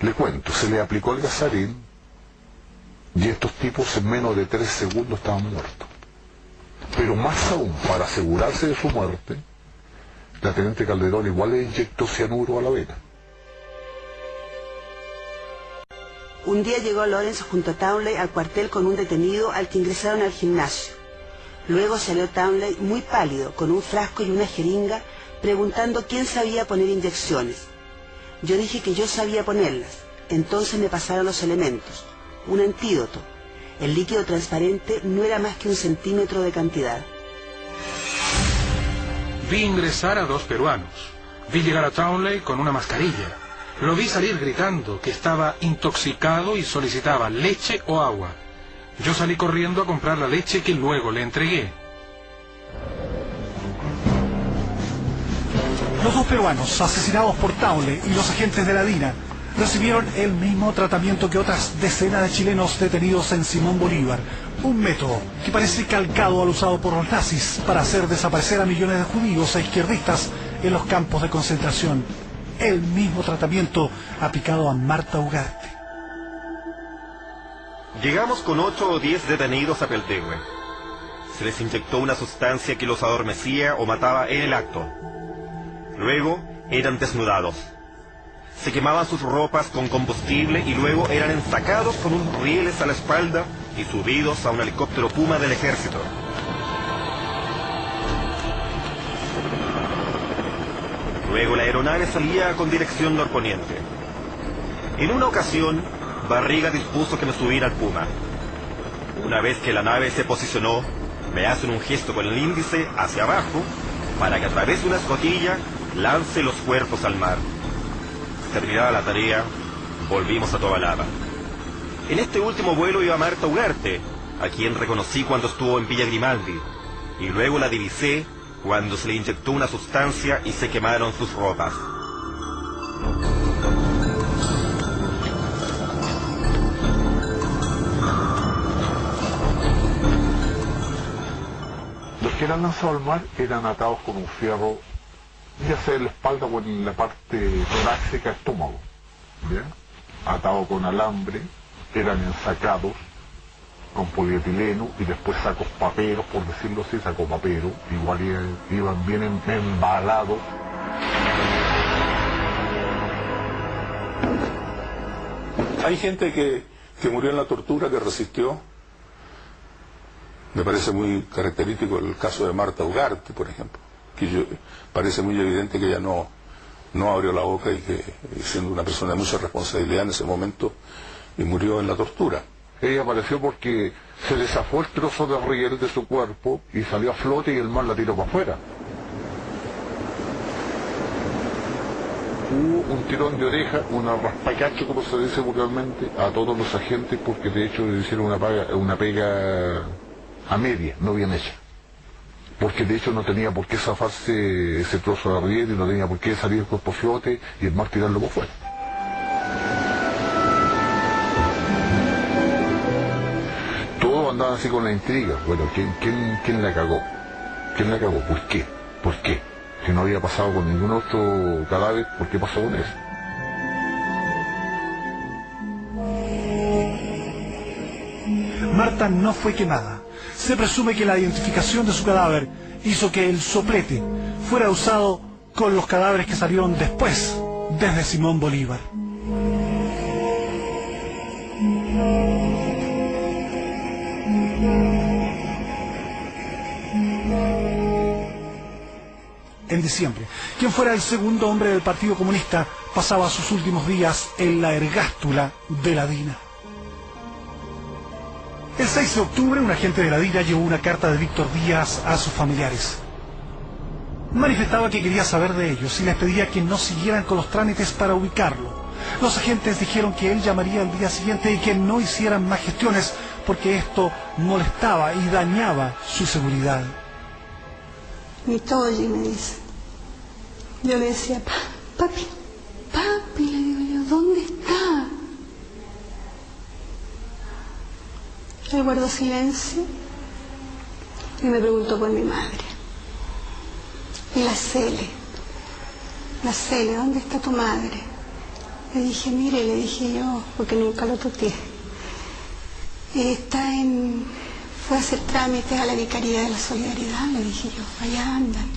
C: Le cuento, se le aplicó el gasarín y estos tipos en menos de 3 segundos estaban muertos. Pero más aún, para asegurarse de su muerte, la teniente Calderón igual le inyectó cianuro a la vena.
K: Un día llegó Lorenzo junto a Townley al cuartel con un detenido al que ingresaron al gimnasio. Luego salió Townley muy pálido, con un frasco y una jeringa, preguntando quién sabía poner inyecciones. Yo dije que yo sabía ponerlas. Entonces me pasaron los elementos. Un antídoto. El líquido transparente no era más que 1 centímetro de cantidad.
L: Vi ingresar a 2 peruanos. Vi llegar a Townley con una mascarilla. Lo vi salir gritando que estaba intoxicado y solicitaba leche o agua. Yo salí corriendo a comprar la leche que luego le entregué.
A: Los dos peruanos asesinados por Taule y los agentes de la DINA recibieron el mismo tratamiento que otras decenas de chilenos detenidos en Simón Bolívar. Un método que parece calcado al usado por los nazis para hacer desaparecer a millones de judíos e izquierdistas en los campos de concentración. El mismo tratamiento aplicado a Marta Ugarte.
R: Llegamos con 8 o 10 detenidos a Peltegüe. Se les inyectó una sustancia que los adormecía o mataba en el acto. Luego eran desnudados. Se quemaban sus ropas con combustible y luego eran ensacados con unos rieles a la espalda y subidos a un helicóptero Puma del ejército. Luego la aeronave salía con dirección norponiente. En una ocasión, Barriga dispuso que me subiera al Puma. Una vez que la nave se posicionó, me hacen un gesto con el índice hacia abajo para que a través de una escotilla lance los cuerpos al mar. Terminada la tarea, volvimos a Tobalaba. En este último vuelo iba Marta Ugarte, a quien reconocí cuando estuvo en Villa Grimaldi, y luego la divisé cuando se le inyectó una sustancia y se quemaron sus ropas.
C: Los que eran lanzados al mar eran atados con un fierro, ya sea en la espalda o en la parte torácica, estómago, ¿bien? Atados con alambre, eran ensacados con polietileno y después sacos paperos, por decirlo así, sacos paperos, igual iban bien embalados.
I: Hay gente que murió en la tortura, que resistió. Me parece muy característico el caso de Marta Ugarte, por ejemplo, que parece muy evidente que ella no abrió la boca y que, siendo una persona de mucha responsabilidad en ese momento, y murió en la tortura.
C: Ella apareció porque se le zafó el trozo de riel de su cuerpo y salió a flote y el mar la tiró para afuera. Hubo un tirón de oreja, una raspacacho, como se dice vulgarmente, a todos los agentes, porque de hecho le hicieron una pega a media, no bien hecha. Porque de hecho no tenía por qué zafarse ese trozo de riel y no tenía por qué salir el cuerpo a flote y el mar tirarlo para afuera. Andaban así con la intriga. Bueno, ¿quién la cagó? ¿Quién la cagó? ¿Por qué? ¿Por qué? Si no había pasado con ningún otro cadáver, ¿por qué pasó con eso?
A: Marta no fue quemada. Se presume que la identificación de su cadáver hizo que el soplete fuera usado con los cadáveres que salieron después, desde Simón Bolívar. En diciembre, quien fuera el segundo hombre del Partido Comunista pasaba sus últimos días en la ergástula de la DINA. El 6 de octubre, un agente de la DINA llevó una carta de Víctor Díaz a sus familiares. Manifestaba que quería saber de ellos y les pedía que no siguieran con los trámites para ubicarlo. Los agentes dijeron que él llamaría al día siguiente y que no hicieran más gestiones porque esto molestaba y dañaba su seguridad.
N: Mi Toyi, me dice. Yo le decía, papi, le digo yo, ¿dónde está? Él guardó silencio y me preguntó por mi madre. Y la Cele, ¿dónde está tu madre? Le dije, mire, le dije yo, porque nunca lo toqué. Fue a hacer trámites a la Vicaría de la Solidaridad, le dije yo, allá andan.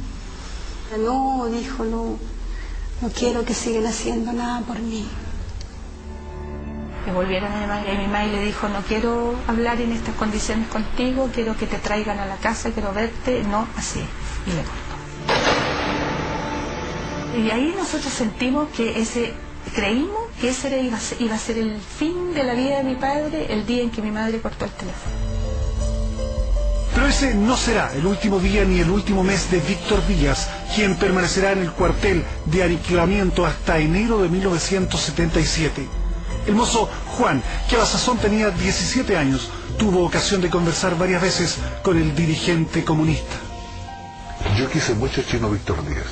N: No, dijo, no quiero que sigan haciendo nada por mí.
H: Que volvieron a mi madre y mi madre le dijo, no quiero hablar en estas condiciones contigo, quiero que te traigan a la casa, quiero verte, no, así. Y le cortó. Y ahí nosotros sentimos que creímos que ese iba a ser el fin de la vida de mi padre, el día en que mi madre cortó el teléfono.
A: Pero ese no será el último día ni el último mes de Víctor Díaz, quien permanecerá en el cuartel de aniquilamiento hasta enero de 1977. El mozo Juan, que a la sazón tenía 17 años, tuvo ocasión de conversar varias veces con el dirigente comunista.
C: Yo quise mucho a Chino Víctor Díaz.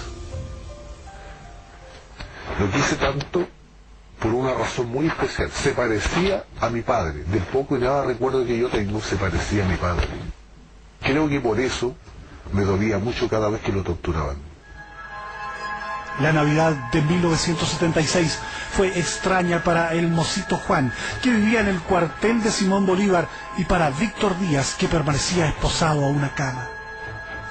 C: Lo quise tanto por una razón muy especial. Se parecía a mi padre. Del poco y nada recuerdo que yo tengo, se parecía a mi padre. Creo que por eso me dolía mucho cada vez que lo torturaban.
A: La Navidad de 1976 fue extraña para el mocito Juan, que vivía en el cuartel de Simón Bolívar, y para Víctor Díaz, que permanecía esposado a una cama.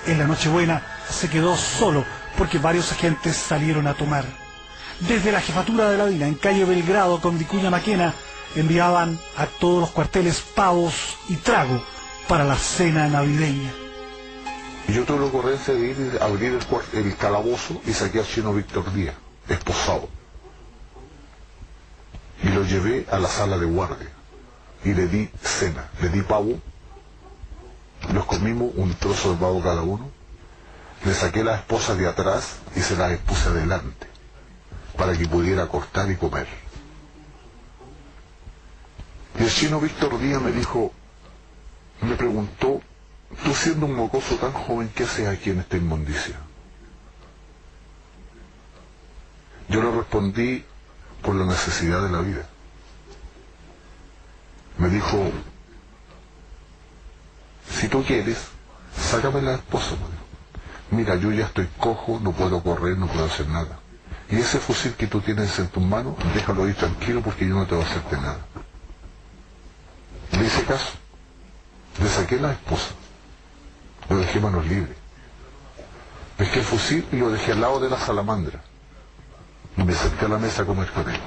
A: En la Nochebuena se quedó solo porque varios agentes salieron a tomar. Desde la jefatura de la DINA, en calle Belgrado con Vicuña Maquena, enviaban a todos los cuarteles pavos y trago para la cena navideña.
C: Yo tuve la ocurrencia de ir a abrir el calabozo y saqué al Chino Víctor Díaz, esposado. Y lo llevé a la sala de guardia y le di cena, le di pavo, nos comimos un trozo de pavo cada uno, le saqué la esposa de atrás y se la expuse adelante para que pudiera cortar y comer. Y el Chino Víctor Díaz me preguntó: tú siendo un mocoso tan joven, ¿qué haces aquí en esta inmundicia? Yo le respondí: por la necesidad de la vida. Me dijo: si tú quieres, sácame la esposa. Mira, yo ya estoy cojo, no puedo correr, no puedo hacer nada. Y ese fusil que tú tienes en tus manos, déjalo ahí tranquilo porque yo no te voy a hacerte nada. Le hice caso. Le saqué la esposa. Lo dejé manos libres. Pesqué el fusil y lo dejé al lado de la salamandra. Y me senté a la mesa a comer con él.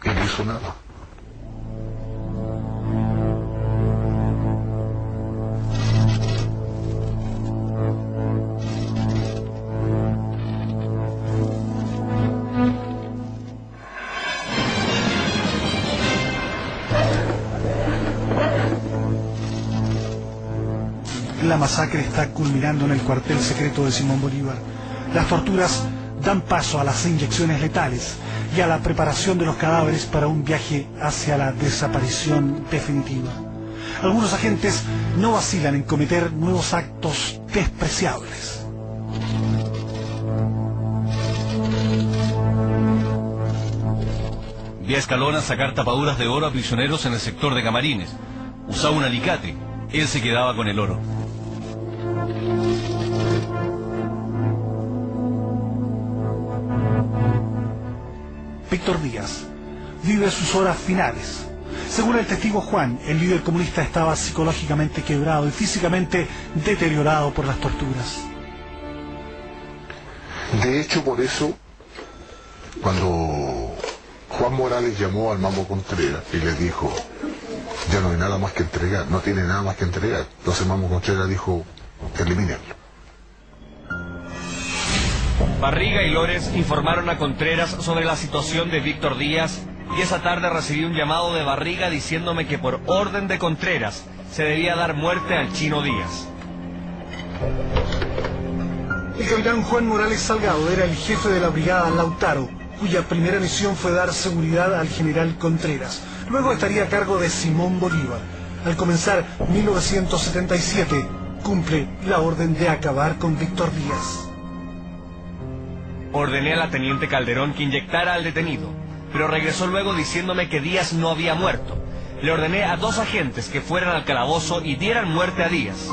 C: Y no hizo nada.
A: La masacre está culminando en el cuartel secreto de Simón Bolívar. Las torturas dan paso a las inyecciones letales y a la preparación de los cadáveres para un viaje hacia la desaparición definitiva. Algunos agentes no vacilan en cometer nuevos actos despreciables.
M: Vi a Escalona sacar tapaduras de oro a prisioneros en el sector de Camarines. Usaba un alicate. Él se quedaba con el oro.
A: Víctor Díaz vive sus horas finales. Según el testigo Juan, el líder comunista estaba psicológicamente quebrado y físicamente deteriorado por las torturas.
C: De hecho, por eso, cuando Juan Morales llamó al Mamo Contreras y le dijo: ya no hay nada más que entregar, no tiene nada más que entregar, entonces Mamo Contreras dijo: elimínenlo.
S: Barriga y Lores informaron a Contreras sobre la situación de Víctor Díaz, y esa tarde recibí un llamado de Barriga diciéndome que por orden de Contreras se debía dar muerte al Chino Díaz.
A: El capitán Juan Morales Salgado era el jefe de la brigada Lautaro, cuya primera misión fue dar seguridad al general Contreras. Luego estaría a cargo de Simón Bolívar. Al comenzar 1977, cumple la orden de acabar con Víctor Díaz.
S: Ordené a la teniente Calderón que inyectara al detenido, pero regresó luego diciéndome que Díaz no había muerto. Le ordené a 2 agentes que fueran al calabozo y dieran muerte a Díaz.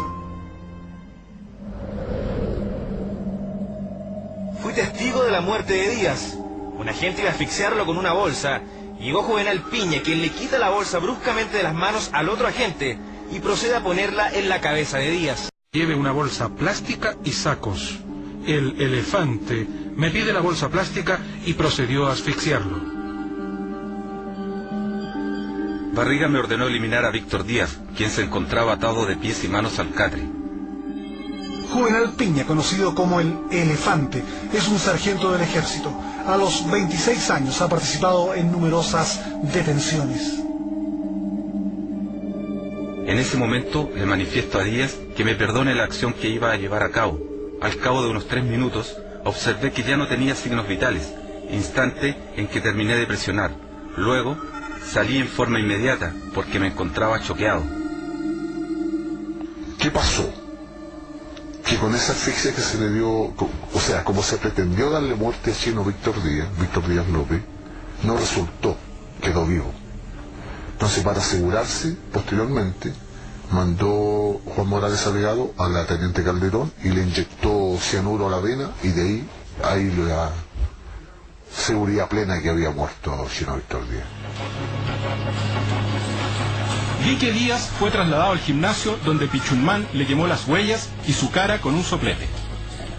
S: Fui testigo de la muerte de Díaz. Un agente iba a asfixiarlo con una bolsa. Llegó Juvenal Piña, quien le quita la bolsa bruscamente de las manos al otro agente y procede a ponerla en la cabeza de Díaz.
U: Lleve una bolsa plástica y sacos. El elefante me pide la bolsa plástica y procedió a asfixiarlo.
V: Barriga me ordenó eliminar a Víctor Díaz, quien se encontraba atado de pies y manos al catre.
A: Juvenal Piña, conocido como el Elefante, es un sargento del ejército. A los 26 años ha participado en numerosas detenciones.
V: En ese momento le manifiesto a Díaz que me perdone la acción que iba a llevar a cabo. Al cabo de unos 3 minutos, observé que ya no tenía signos vitales, instante en que terminé de presionar. Luego, Salí en forma inmediata porque me encontraba choqueado.
C: ¿Qué pasó? Que con esa asfixia que se le dio, o sea, como se pretendió darle muerte a Chino Víctor Díaz López, no resultó, quedó vivo. Entonces, para asegurarse, posteriormente, mandó Juan Morales Salgado a la teniente Calderón y le inyectó cianuro a la vena, y de ahí la seguridad plena que había muerto Chino Víctor Díaz.
L: Lique Díaz fue trasladado al gimnasio donde Pichumán le quemó las huellas y su cara con un soplete.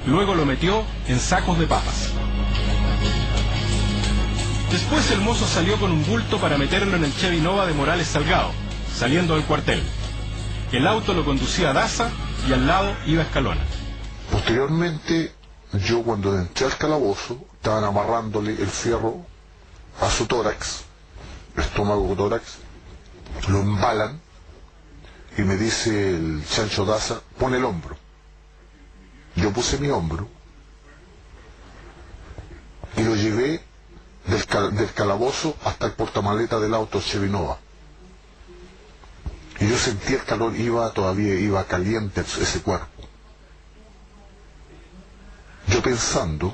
L: Luego lo metió en sacos de papas. Después el mozo salió con un bulto para meterlo en el Chevy Nova de Morales Salgado, saliendo del cuartel. El auto lo conducía a Daza y al lado iba Escalona.
C: Posteriormente, yo cuando entré al calabozo, estaban amarrándole el fierro a su tórax, estómago tórax, lo embalan y me dice el Chancho Daza, pon el hombro. Yo puse mi hombro y lo llevé del calabozo hasta el portamaleta del auto Chevy Nova. Y yo sentí el calor, todavía iba caliente ese cuerpo. Yo pensando,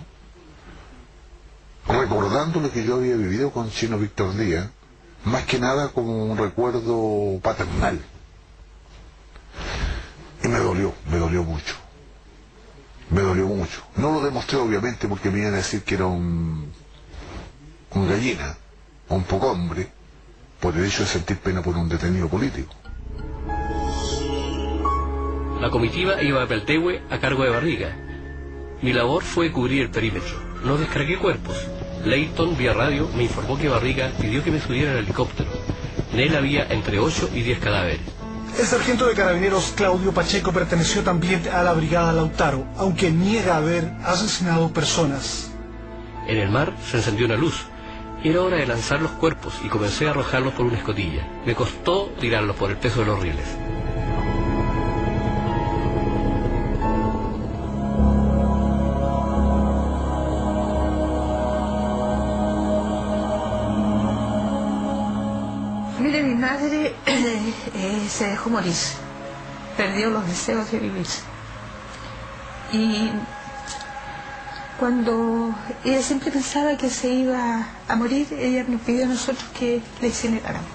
C: recordando lo que yo había vivido con Chino Víctor Díaz, más que nada como un recuerdo paternal. Y me dolió mucho. Me dolió mucho. No lo demostré obviamente porque me iban a decir que era un gallina, o un poco hombre, por el hecho de sentir pena por un detenido político.
D: La comitiva iba a Peltehue a cargo de Barriga. Mi labor fue cubrir el perímetro. No descargué cuerpos. Leighton, vía radio, me informó que Barriga pidió que me subiera al helicóptero. En él había entre 8 y 10 cadáveres.
A: El sargento de carabineros Claudio Pacheco perteneció también a la brigada Lautaro, aunque niega haber asesinado personas.
D: En el mar se encendió una luz. Era hora de lanzar los cuerpos y comencé a arrojarlos por una escotilla. Me costó tirarlos por el peso de los rieles.
H: Mire, mi madre se dejó morir, perdió los deseos de vivir. Y cuando ella siempre pensaba que se iba a morir, ella nos pidió a nosotros que la incineráramos.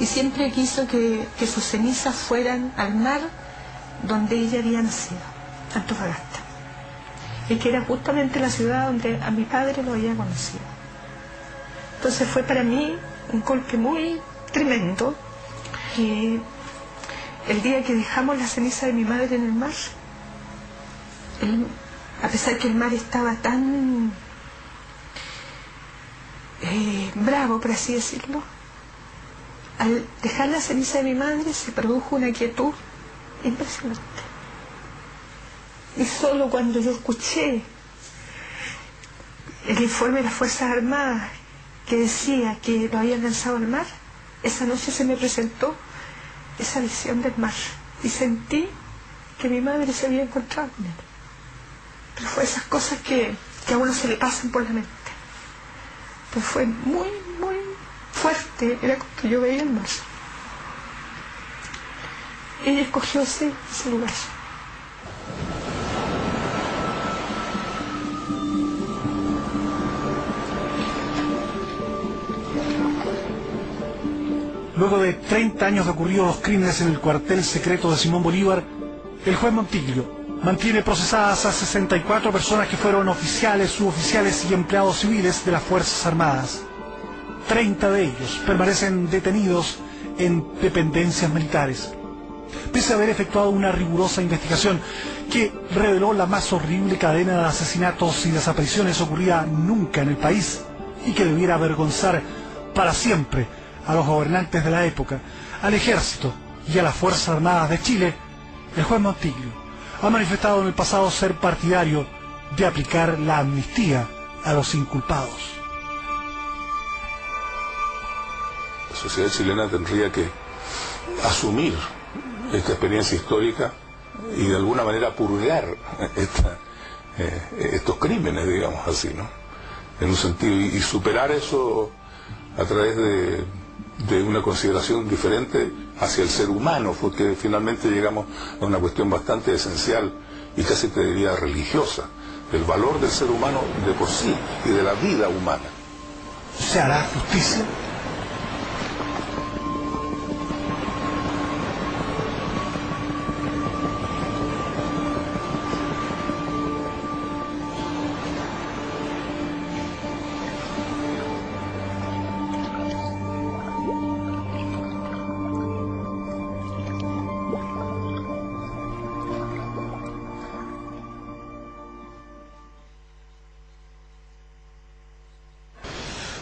H: Y siempre quiso que sus cenizas fueran al mar donde ella había nacido, Antofagasta. Y que era justamente la ciudad donde a mi padre lo había conocido. Entonces fue para mí un golpe muy tremendo. El día que dejamos la ceniza de mi madre en el mar, a pesar que el mar estaba tan bravo, por así decirlo, al dejar la ceniza de mi madre se produjo una quietud impresionante. Y solo cuando yo escuché el informe de las Fuerzas Armadas que decía que lo habían lanzado al mar, esa noche se me presentó esa visión del mar y sentí que mi madre se había encontrado con él. Pero fue esas cosas que a uno se le pasan por la mente. Pues fue muy, muy fuerte, era cuando yo veía el mar. Ella escogió ese lugar.
A: Luego de 30 años de ocurridos los crímenes en el cuartel secreto de Simón Bolívar, el juez Montiglio mantiene procesadas a 64 personas que fueron oficiales, suboficiales y empleados civiles de las Fuerzas Armadas. 30 de ellos permanecen detenidos en dependencias militares, pese a haber efectuado una rigurosa investigación que reveló la más horrible cadena de asesinatos y desapariciones ocurrida nunca en el país y que debiera avergonzar para siempre a los gobernantes de la época, al Ejército y a las Fuerzas Armadas de Chile. El juez Montiglio ha manifestado en el pasado ser partidario de aplicar la amnistía a los inculpados.
I: La sociedad chilena tendría que asumir esta experiencia histórica y de alguna manera purgar estos crímenes, digamos así, ¿no? En un sentido, y superar eso a través de de una consideración diferente hacia el ser humano, porque finalmente llegamos a una cuestión bastante esencial y casi te diría religiosa, el valor del ser humano de por sí y de la vida humana.
A: ¿Se hará justicia?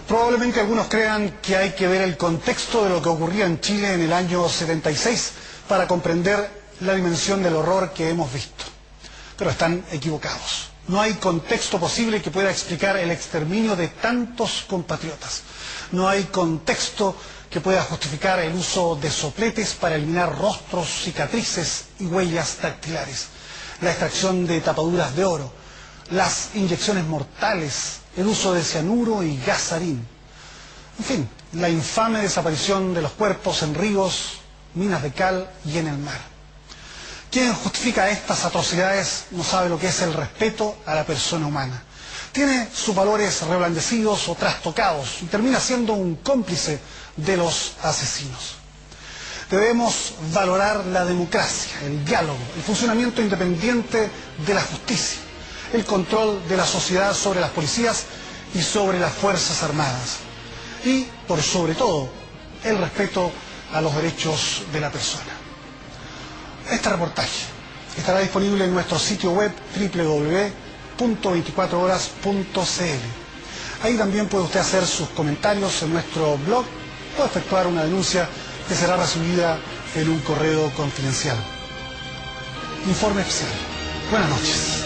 A: Probablemente algunos crean que hay que ver el contexto de lo que ocurría en Chile en el año 76 para comprender la dimensión del horror que hemos visto. Pero están equivocados. No hay contexto posible que pueda explicar el exterminio de tantos compatriotas. No hay contexto que pueda justificar el uso de sopletes para eliminar rostros, cicatrices y huellas dactilares, la extracción de tapaduras de oro, las inyecciones mortales, el uso de cianuro y gas sarín. En fin, la infame desaparición de los cuerpos en ríos, minas de cal y en el mar. Quien justifica estas atrocidades no sabe lo que es el respeto a la persona humana. Tiene sus valores reblandecidos o trastocados y termina siendo un cómplice de los asesinos. Debemos valorar la democracia, el diálogo, el funcionamiento independiente de la justicia, el control de la sociedad sobre las policías y sobre las Fuerzas Armadas. Y, por sobre todo, el respeto a los derechos de la persona. Este reportaje estará disponible en nuestro sitio web www.24horas.cl. Ahí también puede usted hacer sus comentarios en nuestro blog o efectuar una denuncia que será recibida en un correo confidencial. Informe oficial. Buenas noches.